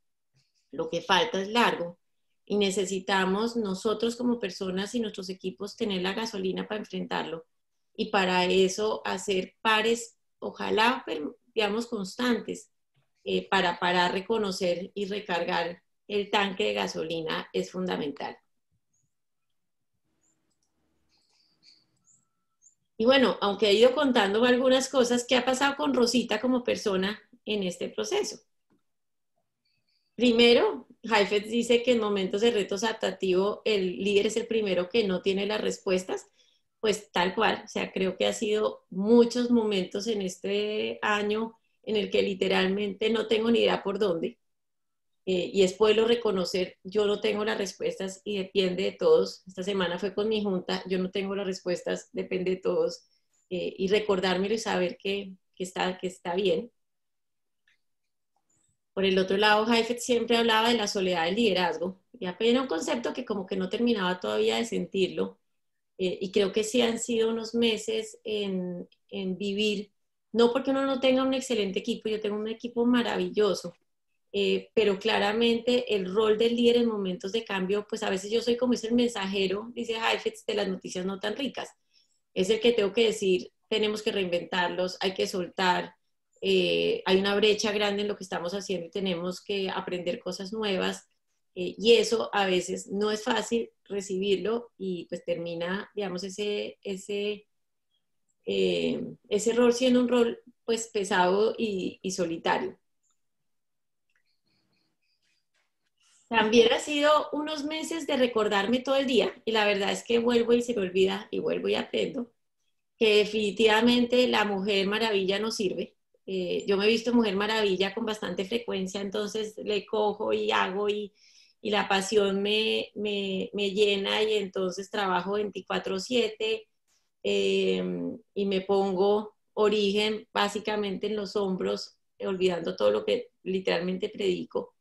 [SPEAKER 2] lo que falta es largo y necesitamos nosotros como personas y nuestros equipos tener la gasolina para enfrentarlo y para eso hacer pares, ojalá, digamos, constantes, para reconocer y recargar el tanque de gasolina es fundamental. Y bueno, aunque he ido contando algunas cosas, ¿qué ha pasado con Rosita como persona en este proceso? Primero, Heifetz dice que en momentos de retos adaptativos el líder es el primero que no tiene las respuestas. Pues tal cual, o sea, creo que ha sido muchos momentos en este año en el que literalmente no tengo ni idea por dónde. Y es poderlo reconocer, yo no tengo las respuestas y depende de todos. Esta semana fue con mi junta, yo no tengo las respuestas, depende de todos. Y recordármelo y saber que está bien. Por el otro lado, Heifetz siempre hablaba de la soledad del liderazgo, y apenas un concepto que como que no terminaba todavía de sentirlo. Y creo que sí han sido unos meses en vivir, no porque uno no tenga un excelente equipo, yo tengo un equipo maravilloso, pero claramente el rol del líder en momentos de cambio, pues a veces yo soy como ese mensajero, dice Heifetz, de las noticias no tan ricas. Es el que tengo que decir, tenemos que reinventarlos, hay que soltar, hay una brecha grande en lo que estamos haciendo y tenemos que aprender cosas nuevas. Y eso a veces no es fácil recibirlo y pues termina, digamos, ese rol siendo un rol pues pesado y solitario. También ha sido unos meses de recordarme todo el día y la verdad es que vuelvo y se me olvida y vuelvo y aprendo que definitivamente la Mujer Maravilla no sirve. Yo me he visto Mujer Maravilla con bastante frecuencia, entonces le cojo y hago y la pasión me llena y entonces trabajo 24/7 y me pongo origen básicamente en los hombros, olvidando todo lo que literalmente predico.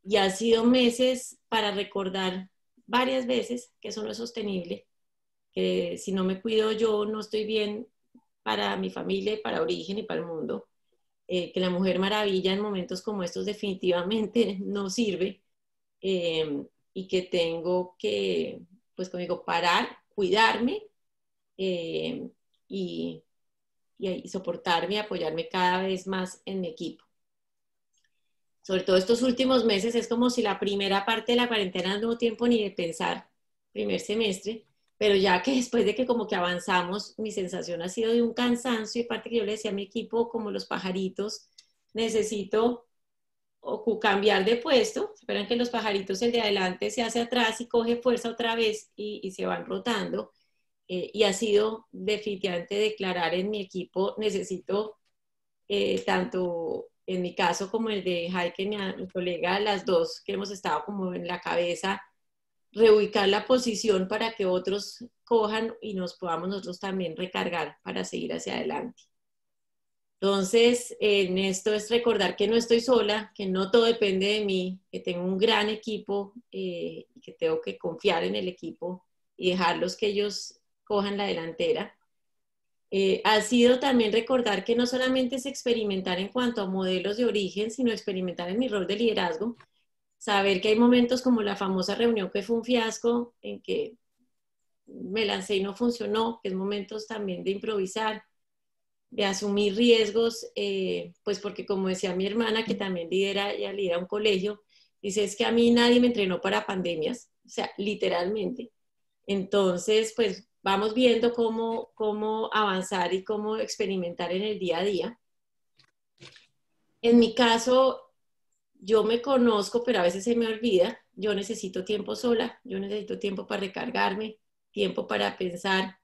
[SPEAKER 2] Y ha sido meses para recordar varias veces que eso no es sostenible, que si no me cuido yo no estoy bien para mi familia, para origen y para el mundo, que la Mujer Maravilla en momentos como estos definitivamente no sirve y que tengo que, pues como digo, parar, cuidarme y soportarme y apoyarme cada vez más en mi equipo. Sobre todo estos últimos meses es como si la primera parte de la cuarentena no hubo tiempo ni de pensar, primer semestre, pero ya que después de que como que avanzamos, mi sensación ha sido de un cansancio y parte que yo le decía a mi equipo, como los pajaritos, necesito cambiar de puesto. Esperan que los pajaritos, el de adelante se hace atrás y coge fuerza otra vez y se van rotando. Y ha sido definitivamente declarar en mi equipo, necesito tanto en mi caso como el de Heike, mi colega, las dos que hemos estado como en la cabeza, reubicar la posición para que otros cojan y nos podamos nosotros también recargar para seguir hacia adelante. Entonces, en esto es recordar que no estoy sola, que no todo depende de mí, que tengo un gran equipo y que tengo que confiar en el equipo y dejarlos que ellos cojan la delantera. Ha sido también recordar que no solamente es experimentar en cuanto a modelos de origen, sino experimentar en mi rol de liderazgo. Saber que hay momentos como la famosa reunión que fue un fiasco, en que me lancé y no funcionó, que es momentos también de improvisar, de asumir riesgos, pues porque como decía mi hermana, que también ella lidera un colegio, dice, es que a mí nadie me entrenó para pandemias, o sea, literalmente. Entonces, pues vamos viendo cómo avanzar y cómo experimentar en el día a día. En mi caso, yo me conozco, pero a veces se me olvida. Yo necesito tiempo sola, yo necesito tiempo para recargarme, tiempo para pensar,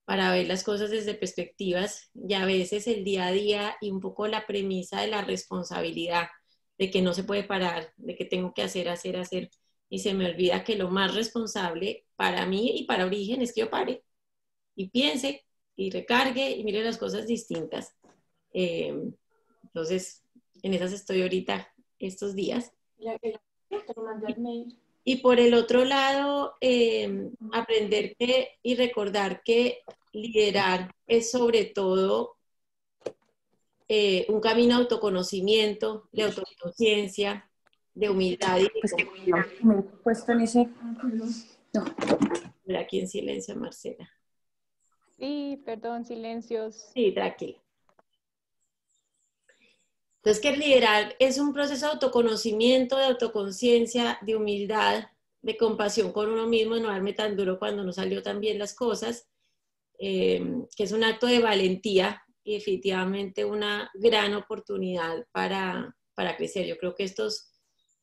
[SPEAKER 2] para ver las cosas desde perspectivas, y a veces el día a día y un poco la premisa de la responsabilidad, de que no se puede parar, de que tengo que hacer, y se me olvida que lo más responsable para mí y para Origen es que yo pare y piense y recargue y mire las cosas distintas. Entonces, en esas estoy ahorita estos días. Y por el otro lado, aprender y recordar que liderar es sobre todo un camino de autoconocimiento, de autoconciencia, de humildad y de
[SPEAKER 11] puesto en ese... No.
[SPEAKER 2] Aquí en silencio, Marcela.
[SPEAKER 1] Sí, perdón, silencios.
[SPEAKER 2] Sí, tranquila. Entonces, que liderar es un proceso de autoconocimiento, de autoconciencia, de humildad, de compasión con uno mismo, no darme tan duro cuando no salió tan bien las cosas, que es un acto de valentía y definitivamente una gran oportunidad para crecer. Yo creo que estos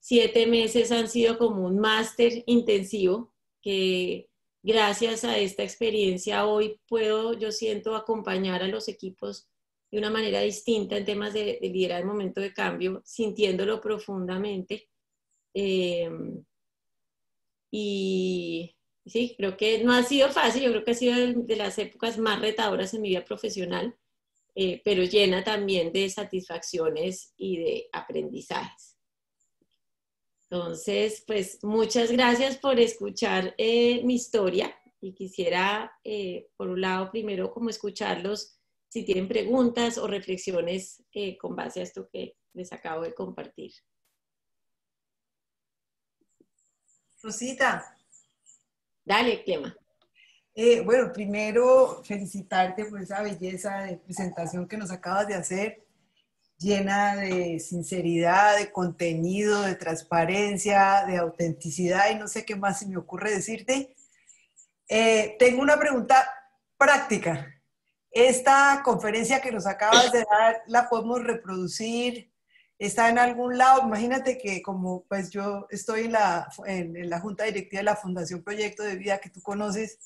[SPEAKER 2] 7 meses han sido como un máster intensivo, que gracias a esta experiencia hoy puedo, yo siento, acompañar a los equipos de una manera distinta en temas de liderar el momento de cambio, sintiéndolo profundamente. Y sí, creo que no ha sido fácil, yo creo que ha sido de las épocas más retadoras en mi vida profesional, pero llena también de satisfacciones y de aprendizajes. Entonces, pues muchas gracias por escuchar mi historia, y quisiera, por un lado, primero como escucharlos si tienen preguntas o reflexiones con base a esto que les acabo de compartir.
[SPEAKER 4] Rosita.
[SPEAKER 2] Dale, Clema.
[SPEAKER 4] Bueno, primero felicitarte por esa belleza de presentación que nos acabas de hacer, llena de sinceridad, de contenido, de transparencia, de autenticidad, y no sé qué más se me ocurre decirte. Tengo una pregunta práctica. Esta conferencia que nos acabas de dar, ¿la podemos reproducir? ¿Está en algún lado? Imagínate que como pues yo estoy en la junta directiva de la Fundación Proyecto de Vida que tú conoces,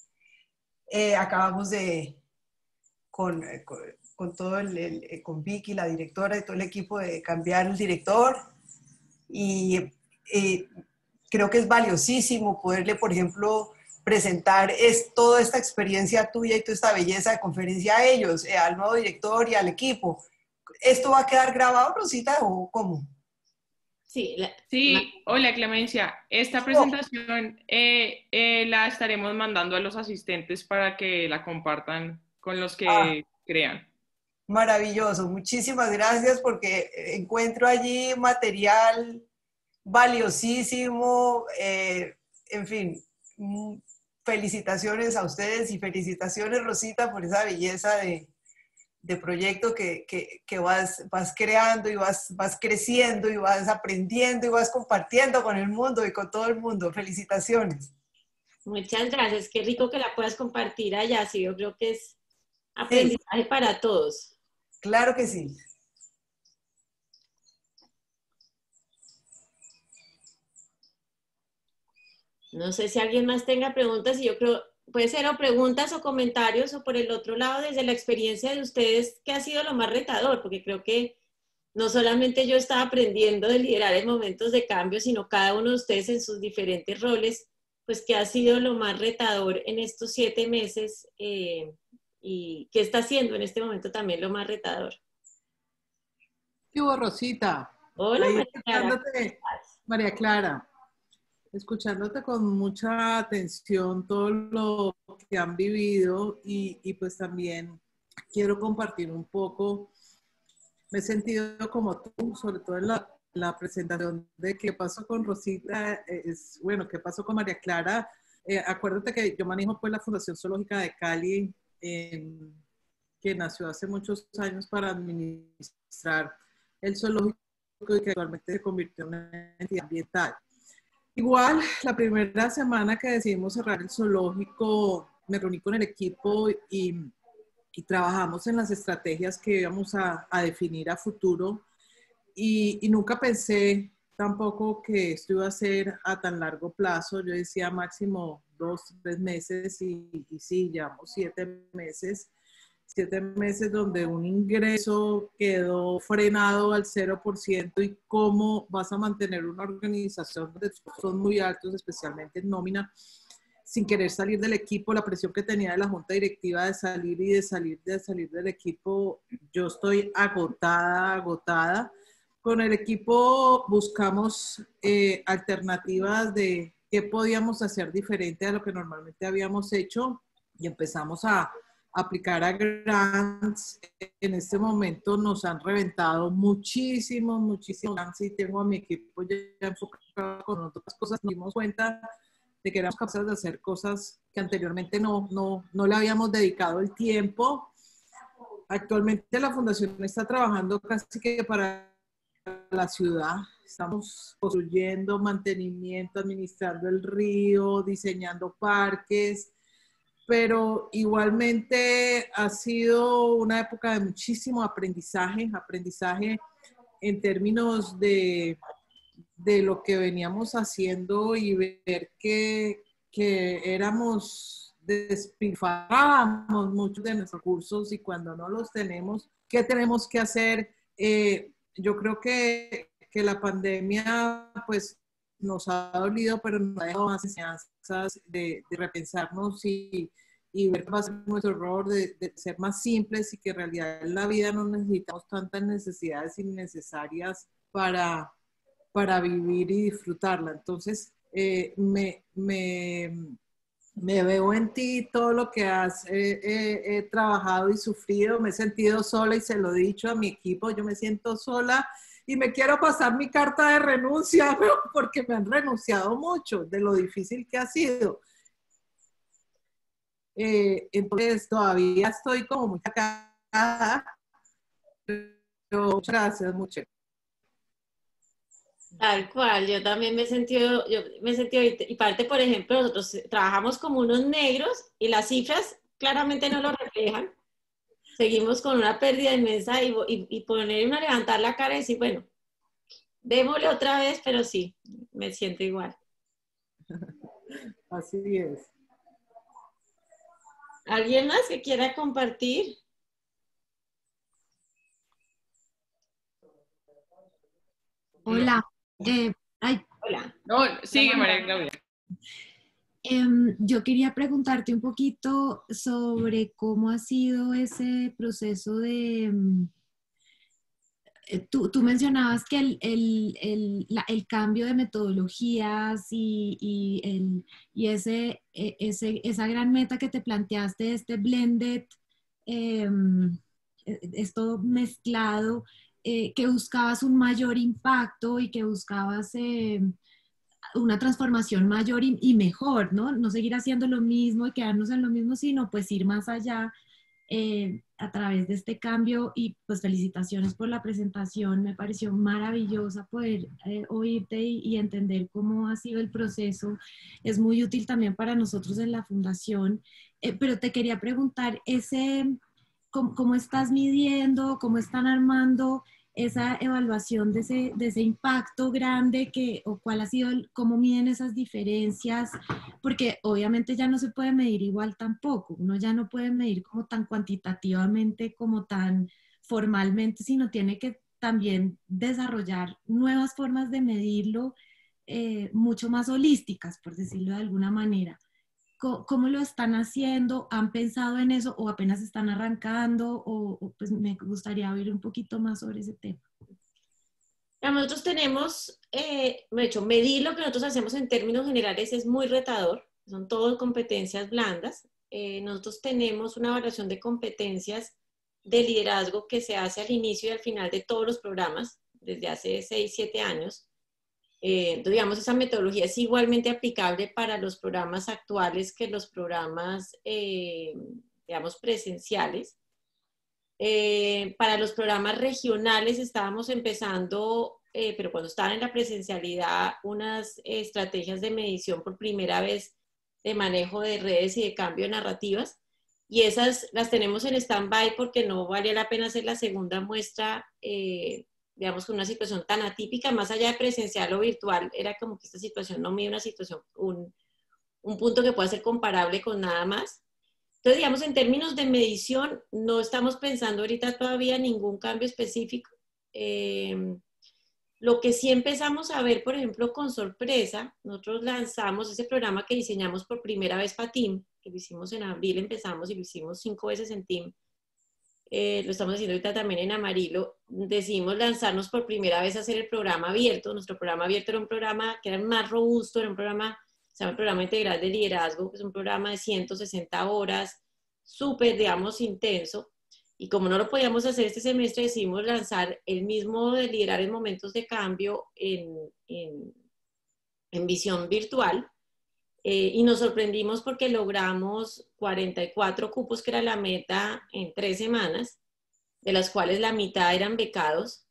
[SPEAKER 4] acabamos con todo con Vicky, la directora, y todo el equipo de cambiar el director, y creo que es valiosísimo poderle, por ejemplo, presentar toda esta experiencia tuya y toda esta belleza de conferencia a ellos, al nuevo director y al equipo. ¿Esto va a quedar grabado, Rosita, o cómo?
[SPEAKER 12] Sí, hola Clemencia. Esta presentación la estaremos mandando a los asistentes para que la compartan con los que crean.
[SPEAKER 4] Maravilloso, muchísimas gracias, porque encuentro allí material valiosísimo, en fin, felicitaciones a ustedes y felicitaciones, Rosita, por esa belleza de proyecto que vas creando y vas creciendo y vas aprendiendo y vas compartiendo con el mundo y con todo el mundo. Felicitaciones.
[SPEAKER 2] Muchas gracias, qué rico que la puedas compartir allá, sí, yo creo que es aprendizaje para todos.
[SPEAKER 4] Claro que sí.
[SPEAKER 2] No sé si alguien más tenga preguntas, y yo creo, puede ser o preguntas o comentarios, o por el otro lado, desde la experiencia de ustedes, ¿qué ha sido lo más retador? Porque creo que no solamente yo estaba aprendiendo de liderar en momentos de cambio, sino cada uno de ustedes en sus diferentes roles, pues ¿qué ha sido lo más retador en estos 7 meses? ¿Y qué está haciendo en este momento también lo más retador?
[SPEAKER 13] ¿Qué hubo, Rosita?
[SPEAKER 2] Hola,
[SPEAKER 13] María Clara. Escuchándote con mucha atención todo lo que han vivido, y pues también quiero compartir un poco. Me he sentido como tú, sobre todo en la presentación de qué pasó con Rosita, bueno, qué pasó con María Clara, acuérdate que yo manejo pues la Fundación Zoológica de Cali, que nació hace muchos años para administrar el zoológico y que actualmente se convirtió en una entidad ambiental. Igual, la primera semana que decidimos cerrar el zoológico, me reuní con el equipo y trabajamos en las estrategias que íbamos a definir a futuro y nunca pensé tampoco que esto iba a ser a tan largo plazo. Yo decía máximo 2, 3 meses y sí, llevamos 7 meses. 7 meses donde un ingreso quedó frenado al 0% y cómo vas a mantener una organización donde son muy altos, especialmente en nómina, sin querer salir del equipo, la presión que tenía de la junta directiva de salir y de salir del equipo. Yo estoy agotada. Con el equipo buscamos alternativas de qué podíamos hacer diferente a lo que normalmente habíamos hecho y empezamos a aplicar a grants. En este momento nos han reventado muchísimos grants y tengo a mi equipo ya enfocado con otras cosas. Nos dimos cuenta de que éramos capaces de hacer cosas que anteriormente no le habíamos dedicado el tiempo. Actualmente la fundación está trabajando casi que para la ciudad. Estamos construyendo mantenimiento, administrando el río, diseñando parques, pero igualmente ha sido una época de muchísimo aprendizaje en términos de lo que veníamos haciendo y ver que despilfarrábamos muchos de nuestros recursos y cuando no los tenemos, ¿qué tenemos que hacer? Yo creo que la pandemia pues nos ha dolido, pero nos ha dejado más enseñanzas de repensarnos y ver qué va a ser nuestro error, de ser más simples y que en realidad en la vida no necesitamos tantas necesidades innecesarias para vivir y disfrutarla. Entonces, me veo en ti todo lo que has trabajado y sufrido. Me he sentido sola y se lo he dicho a mi equipo, yo me siento sola y me quiero pasar mi carta de renuncia porque me han renunciado mucho de lo difícil que ha sido. Entonces todavía estoy como muy sacada, pero muchas gracias, mucho.
[SPEAKER 2] Tal cual, yo también me he sentido y parte, por ejemplo, nosotros trabajamos como unos negros y las cifras claramente no lo reflejan. Seguimos con una pérdida inmensa y poner uno a levantar la cara y decir, bueno, démosle otra vez, pero sí, me siento igual.
[SPEAKER 13] Así es.
[SPEAKER 2] ¿Alguien más que quiera compartir?
[SPEAKER 10] Hola.
[SPEAKER 2] Hola.
[SPEAKER 12] No, sigue María Claudia.
[SPEAKER 10] Yo quería preguntarte un poquito sobre cómo ha sido ese proceso de... Tú mencionabas que el cambio de metodologías y esa gran meta que te planteaste, este blended, esto mezclado, que buscabas un mayor impacto y que buscabas una transformación mayor y mejor, ¿no? No seguir haciendo lo mismo y quedarnos en lo mismo, sino pues ir más allá a través de este cambio. Y pues felicitaciones por la presentación, me pareció maravillosa poder oírte y entender cómo ha sido el proceso. Es muy útil también para nosotros en la fundación, pero te quería preguntar, ¿cómo estás midiendo, cómo están armando esa evaluación de ese impacto grande o cuál ha sido, cómo miden esas diferencias? Porque obviamente ya no se puede medir igual tampoco, uno ya no puede medir como tan cuantitativamente, como tan formalmente, sino tiene que también desarrollar nuevas formas de medirlo, mucho más holísticas, por decirlo de alguna manera. ¿Cómo lo están haciendo? ¿Han pensado en eso o apenas están arrancando? Pues me gustaría oír un poquito más sobre ese tema.
[SPEAKER 2] Nosotros tenemos, de hecho, medir lo que nosotros hacemos en términos generales es muy retador, son todas competencias blandas. Nosotros tenemos una evaluación de competencias de liderazgo que se hace al inicio y al final de todos los programas, desde hace 6, 7 años. Entonces, digamos, esa metodología es igualmente aplicable para los programas actuales que los programas, digamos, presenciales. Para los programas regionales estábamos empezando, pero cuando estaban en la presencialidad, unas estrategias de medición por primera vez de manejo de redes y de cambio de narrativas. Y esas las tenemos en stand-by porque no valía la pena hacer la segunda muestra, digamos, con una situación tan atípica, más allá de presencial o virtual, era como que esta situación no mide una situación, un punto que pueda ser comparable con nada más. Entonces, digamos, en términos de medición, no estamos pensando ahorita todavía ningún cambio específico. Lo que sí empezamos a ver, por ejemplo, con sorpresa, nosotros lanzamos ese programa que diseñamos por primera vez para Team, que lo hicimos en abril, empezamos y lo hicimos 5 veces en Team. Lo estamos haciendo ahorita también en Amarillo. Decidimos lanzarnos por primera vez a hacer el programa abierto. Nuestro programa abierto era un programa que era más robusto, era un programa, se llama el Programa Integral de Liderazgo, que es un programa de 160 horas, súper, digamos, intenso. Y como no lo podíamos hacer este semestre, decidimos lanzar el mismo de liderar en momentos de cambio en visión virtual. Y nos sorprendimos porque logramos 44 cupos, que era la meta, en 3 semanas, de las cuales la mitad eran becados.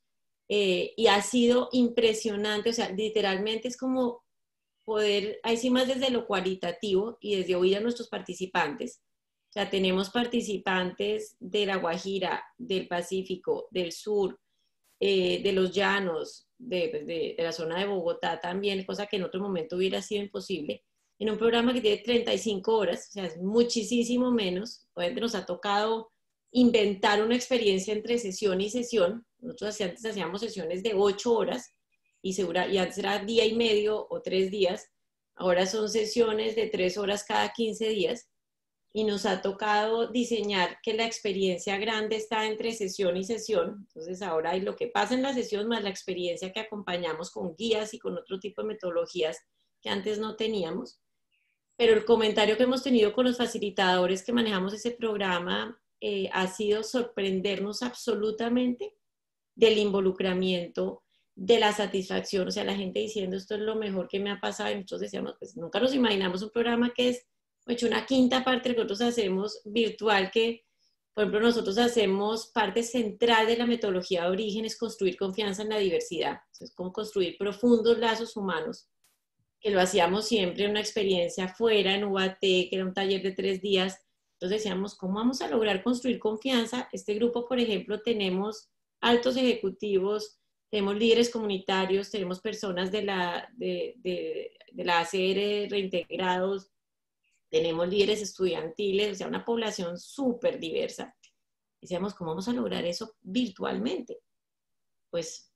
[SPEAKER 2] Y ha sido impresionante, o sea, literalmente es como poder, ahí sí más desde lo cualitativo y desde oír a nuestros participantes. O sea, tenemos participantes de La Guajira, del Pacífico, del Sur, de los Llanos, de la zona de Bogotá también, cosa que en otro momento hubiera sido imposible, en un programa que tiene 35 horas, o sea, es muchísimo menos. Obviamente nos ha tocado inventar una experiencia entre sesión y sesión. Nosotros antes hacíamos sesiones de 8 horas y antes era día y medio o 3 días. Ahora son sesiones de 3 horas cada 15 días. Y nos ha tocado diseñar que la experiencia grande está entre sesión y sesión. Entonces ahora hay lo que pasa en la sesión más la experiencia que acompañamos con guías y con otro tipo de metodologías que antes no teníamos. Pero el comentario que hemos tenido con los facilitadores que manejamos ese programa ha sido sorprendernos absolutamente del involucramiento, de la satisfacción. O sea, la gente diciendo, esto es lo mejor que me ha pasado. Y nosotros decíamos, pues nunca nos imaginamos un programa que es hecho una quinta parte de lo que nosotros hacemos virtual, que por ejemplo nosotros hacemos parte central de la metodología de origen, es construir confianza en la diversidad. Es como construir profundos lazos humanos, que lo hacíamos siempre en una experiencia fuera, en UAT, que era un taller de 3 días. Entonces decíamos, ¿cómo vamos a lograr construir confianza? Este grupo, por ejemplo, tenemos altos ejecutivos, tenemos líderes comunitarios, tenemos personas de la ACR reintegrados, tenemos líderes estudiantiles, o sea, una población súper diversa. Decíamos, ¿cómo vamos a lograr eso virtualmente? Pues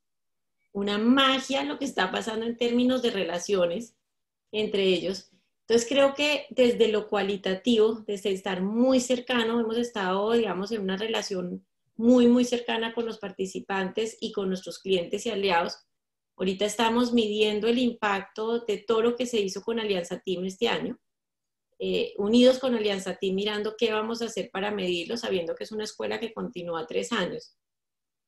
[SPEAKER 2] una magia lo que está pasando en términos de relaciones entre ellos. Entonces creo que desde lo cualitativo, desde estar muy cercano, hemos estado, digamos, en una relación muy, muy cercana con los participantes y con nuestros clientes y aliados. Ahorita estamos midiendo el impacto de todo lo que se hizo con Alianza Team este año. Unidos con Alianza Team, mirando qué vamos a hacer para medirlo, sabiendo que es una escuela que continúa 3 años.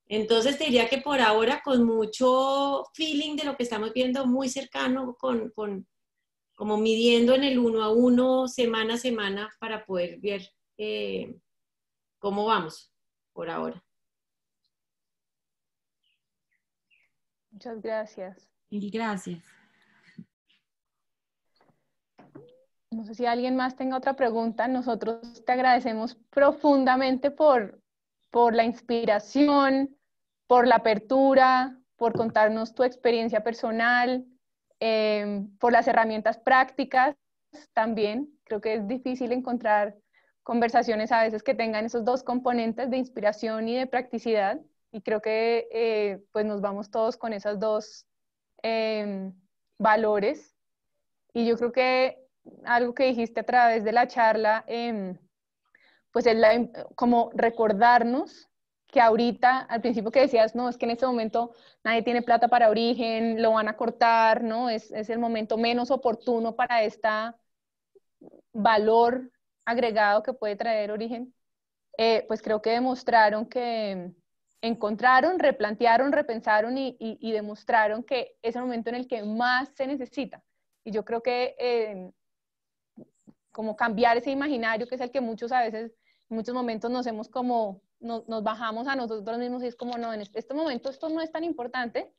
[SPEAKER 2] Entonces te diría que por ahora, con mucho feeling de lo que estamos viendo, muy cercano, como midiendo en el 1 a 1, semana a semana, para poder ver cómo vamos por ahora.
[SPEAKER 1] Muchas gracias.
[SPEAKER 10] Gracias.
[SPEAKER 1] No sé si alguien más tenga otra pregunta. Nosotros te agradecemos profundamente por la inspiración, por la apertura, por contarnos tu experiencia personal, por las herramientas prácticas también. Creo que es difícil encontrar conversaciones a veces que tengan esos 2 componentes de inspiración y de practicidad. Y creo que pues nos vamos todos con esos 2 valores. Y yo creo que algo que dijiste a través de la charla, pues es como recordarnos que ahorita, al principio que decías, no, es que en este momento nadie tiene plata para origen, lo van a cortar, ¿no? Es el momento menos oportuno para este valor agregado que puede traer origen. Pues creo que demostraron que encontraron, replantearon, repensaron y demostraron que es el momento en el que más se necesita. Y yo creo que como cambiar ese imaginario, que es el que muchos a veces, en muchos momentos nos bajamos a nosotros mismos y es como, no, en este momento esto no es tan importante,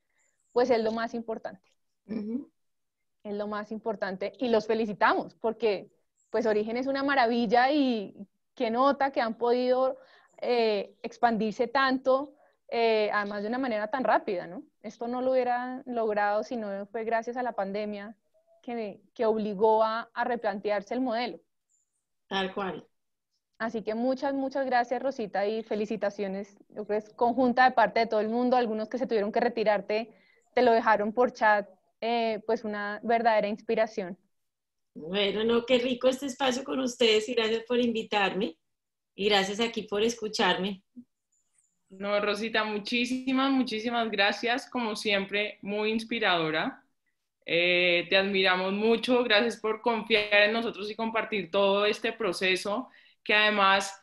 [SPEAKER 1] pues es lo más importante. Es lo más importante y los felicitamos porque pues Origen es una maravilla y qué nota que han podido expandirse tanto, además de una manera tan rápida, ¿no? Esto no lo hubieran logrado si no fue gracias a la pandemia que obligó a replantearse el modelo.
[SPEAKER 2] Tal cual.
[SPEAKER 1] Así que muchas, muchas gracias, Rosita, y felicitaciones. Yo creo que es conjunta de parte de todo el mundo. Algunos que se tuvieron que retirarte te lo dejaron por chat, pues una verdadera inspiración.
[SPEAKER 2] Bueno, no, qué rico este espacio con ustedes y gracias por invitarme y gracias aquí por escucharme.
[SPEAKER 12] No, Rosita, muchísimas, muchísimas gracias. Como siempre, muy inspiradora. Te admiramos mucho. Gracias por confiar en nosotros y compartir todo este proceso que además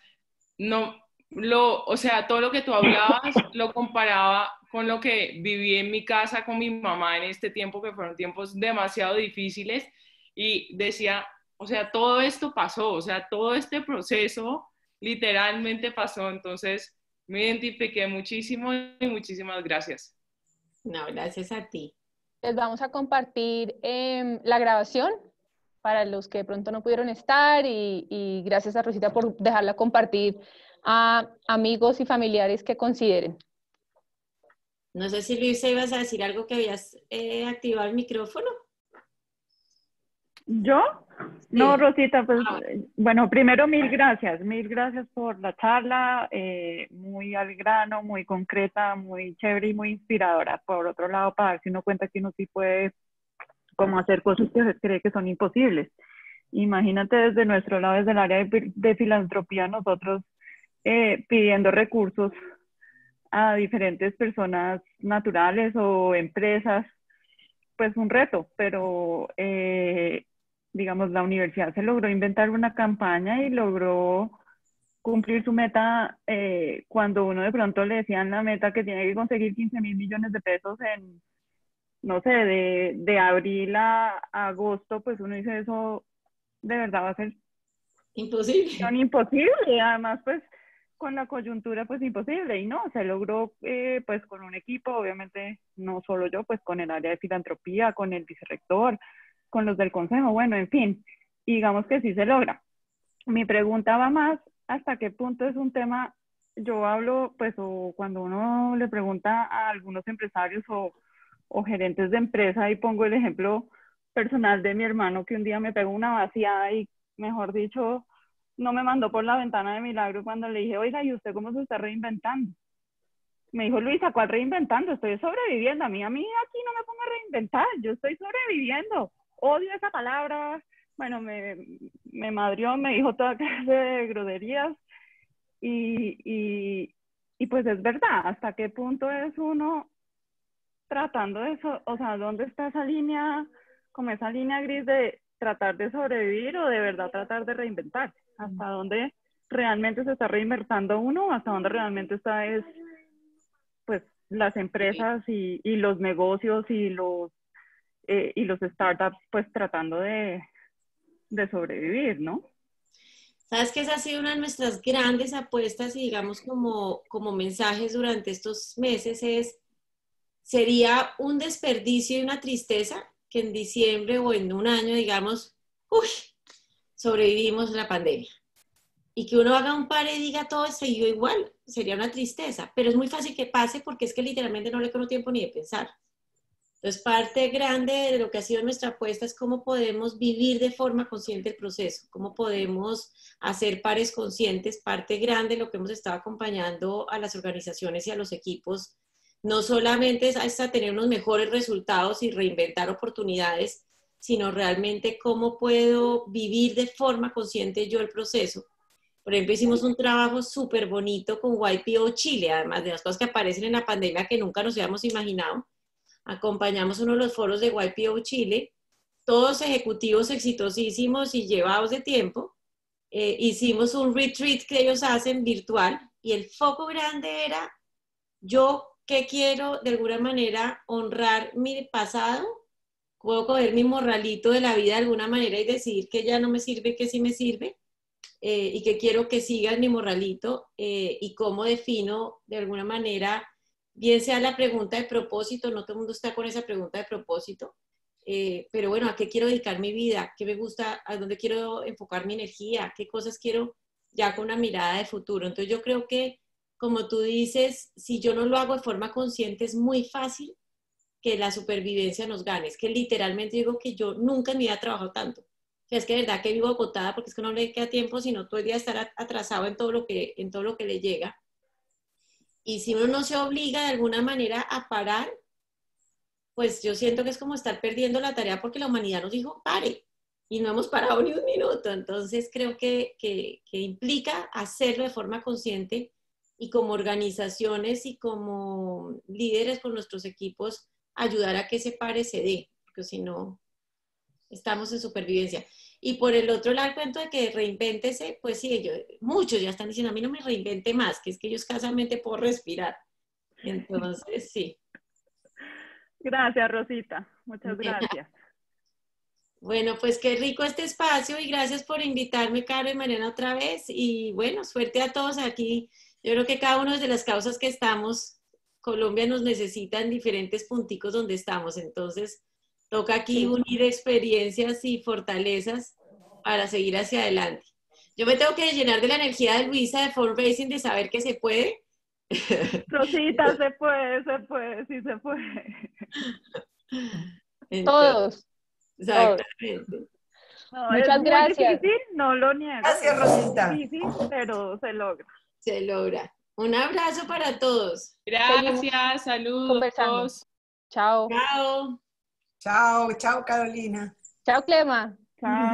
[SPEAKER 12] o sea, todo lo que tú hablabas lo comparaba con lo que viví en mi casa con mi mamá en este tiempo, que fueron tiempos demasiado difíciles, y decía, o sea, todo esto pasó, o sea, todo este proceso literalmente pasó. Entonces me identifiqué muchísimo y muchísimas gracias.
[SPEAKER 2] No, gracias a ti.
[SPEAKER 1] Les vamos a compartir la grabación para los que de pronto no pudieron estar y gracias a Rosita por dejarla compartir a amigos y familiares que consideren.
[SPEAKER 2] No sé si Luisa ibas a decir algo, que habías activado el micrófono.
[SPEAKER 7] ¿Yo? Sí. No, Rosita, pues bueno, primero mil gracias por la charla, muy al grano, muy concreta, muy chévere y muy inspiradora. Por otro lado, para darse uno cuenta que uno sí puede como hacer cosas que se cree que son imposibles. Imagínate desde nuestro lado, desde el área de filantropía, nosotros pidiendo recursos a diferentes personas naturales o empresas, pues un reto, pero digamos, la universidad se logró inventar una campaña y logró cumplir su meta cuando uno de pronto le decían la meta que tiene que conseguir 15.000 millones de pesos en, no sé, de abril a agosto, pues uno dice, eso de verdad va a ser
[SPEAKER 2] imposible.
[SPEAKER 7] Imposible, además pues con la coyuntura pues imposible, y no, se logró pues con un equipo, obviamente no solo yo, pues con el área de filantropía, con el vicerrector, con los del consejo, bueno, en fin, digamos que sí se logra. Mi pregunta va más, ¿hasta qué punto es un tema? Yo hablo, pues, o cuando uno le pregunta a algunos empresarios o gerentes de empresa, y pongo el ejemplo personal de mi hermano, que un día me pegó una vaciada y, mejor dicho, no me mandó por la ventana de milagro cuando le dije, oiga, ¿y usted cómo se está reinventando? Me dijo, Luisa, ¿cuál reinventando? Estoy sobreviviendo. A mí aquí no me pongo a reinventar, yo estoy sobreviviendo. Odio esa palabra. Bueno, me madrió, me dijo toda clase de groserías y pues es verdad, ¿hasta qué punto es uno tratando de eso? O sea, ¿dónde está esa línea, como esa línea gris de tratar de sobrevivir o de verdad tratar de reinventarse? ¿Hasta dónde realmente se está reinventando uno? ¿Hasta dónde realmente está pues las empresas y los negocios y los startups pues tratando de sobrevivir, ¿no?
[SPEAKER 2] Sabes que esa ha sido una de nuestras grandes apuestas y digamos como mensajes durante estos meses sería un desperdicio y una tristeza que en diciembre o en un año digamos, uy, sobrevivimos la pandemia. Y que uno haga un par y diga todo siguió igual, sería una tristeza, pero es muy fácil que pase porque es que literalmente no le quedó tiempo ni de pensar. Entonces, parte grande de lo que ha sido nuestra apuesta es cómo podemos vivir de forma consciente el proceso, cómo podemos hacer pares conscientes. Parte grande de lo que hemos estado acompañando a las organizaciones y a los equipos, no solamente es hasta tener unos mejores resultados y reinventar oportunidades, sino realmente cómo puedo vivir de forma consciente yo el proceso. Por ejemplo, hicimos un trabajo súper bonito con YPO Chile, además de las cosas que aparecen en la pandemia que nunca nos habíamos imaginado. Acompañamos uno de los foros de YPO Chile, todos ejecutivos exitosísimos y llevados de tiempo. Hicimos un retreat que ellos hacen virtual y el foco grande era yo que quiero de alguna manera honrar mi pasado, puedo coger mi morralito de la vida de alguna manera y decidir que ya no me sirve, que sí me sirve, y que quiero que siga en mi morralito, y cómo defino de alguna manera, bien sea la pregunta de propósito, no todo el mundo está con esa pregunta de propósito, pero bueno, ¿a qué quiero dedicar mi vida? ¿Qué me gusta? ¿A dónde quiero enfocar mi energía? ¿Qué cosas quiero ya con una mirada de futuro? Entonces yo creo que, como tú dices, si yo no lo hago de forma consciente, es muy fácil que la supervivencia nos gane. Es que literalmente digo que yo nunca en mi vida he trabajado tanto. O sea, es que de verdad que vivo agotada porque es que no le queda tiempo, sino todo el día estar atrasado en todo lo que le llega. Y si uno no se obliga de alguna manera a parar, pues yo siento que es como estar perdiendo la tarea porque la humanidad nos dijo, pare, y no hemos parado ni un minuto. Entonces creo que implica hacerlo de forma consciente y como organizaciones y como líderes con nuestros equipos, ayudar a que ese pare se dé, porque si no, estamos en supervivencia. Y por el otro lado, el cuento de que reinvéntese, pues sí, muchos ya están diciendo, a mí no me reinvente más, que es que yo escasamente puedo respirar. Entonces, sí.
[SPEAKER 7] Gracias, Rosita. Muchas gracias.
[SPEAKER 2] Bueno, pues qué rico este espacio y gracias por invitarme, Caro y Mariana, otra vez. Y bueno, suerte a todos aquí. Yo creo que cada uno de las causas que estamos, Colombia nos necesita en diferentes punticos donde estamos. Entonces, toca aquí unir experiencias y fortalezas para seguir hacia adelante. Yo me tengo que llenar de la energía de Luisa de fundraising, de saber que se puede.
[SPEAKER 7] Rosita, se puede, sí se puede.
[SPEAKER 1] Entonces, todos.
[SPEAKER 2] Exactamente.
[SPEAKER 7] No,
[SPEAKER 1] muchas gracias.
[SPEAKER 7] Es muy difícil, no lo niego.
[SPEAKER 4] Gracias, Rosita.
[SPEAKER 7] Es difícil, pero se logra.
[SPEAKER 2] Se logra. Un abrazo para todos.
[SPEAKER 12] Gracias, saludos.
[SPEAKER 1] Chao.
[SPEAKER 2] Chao.
[SPEAKER 4] Chao, chao, Carolina.
[SPEAKER 1] Chao, Clema.
[SPEAKER 7] Chao.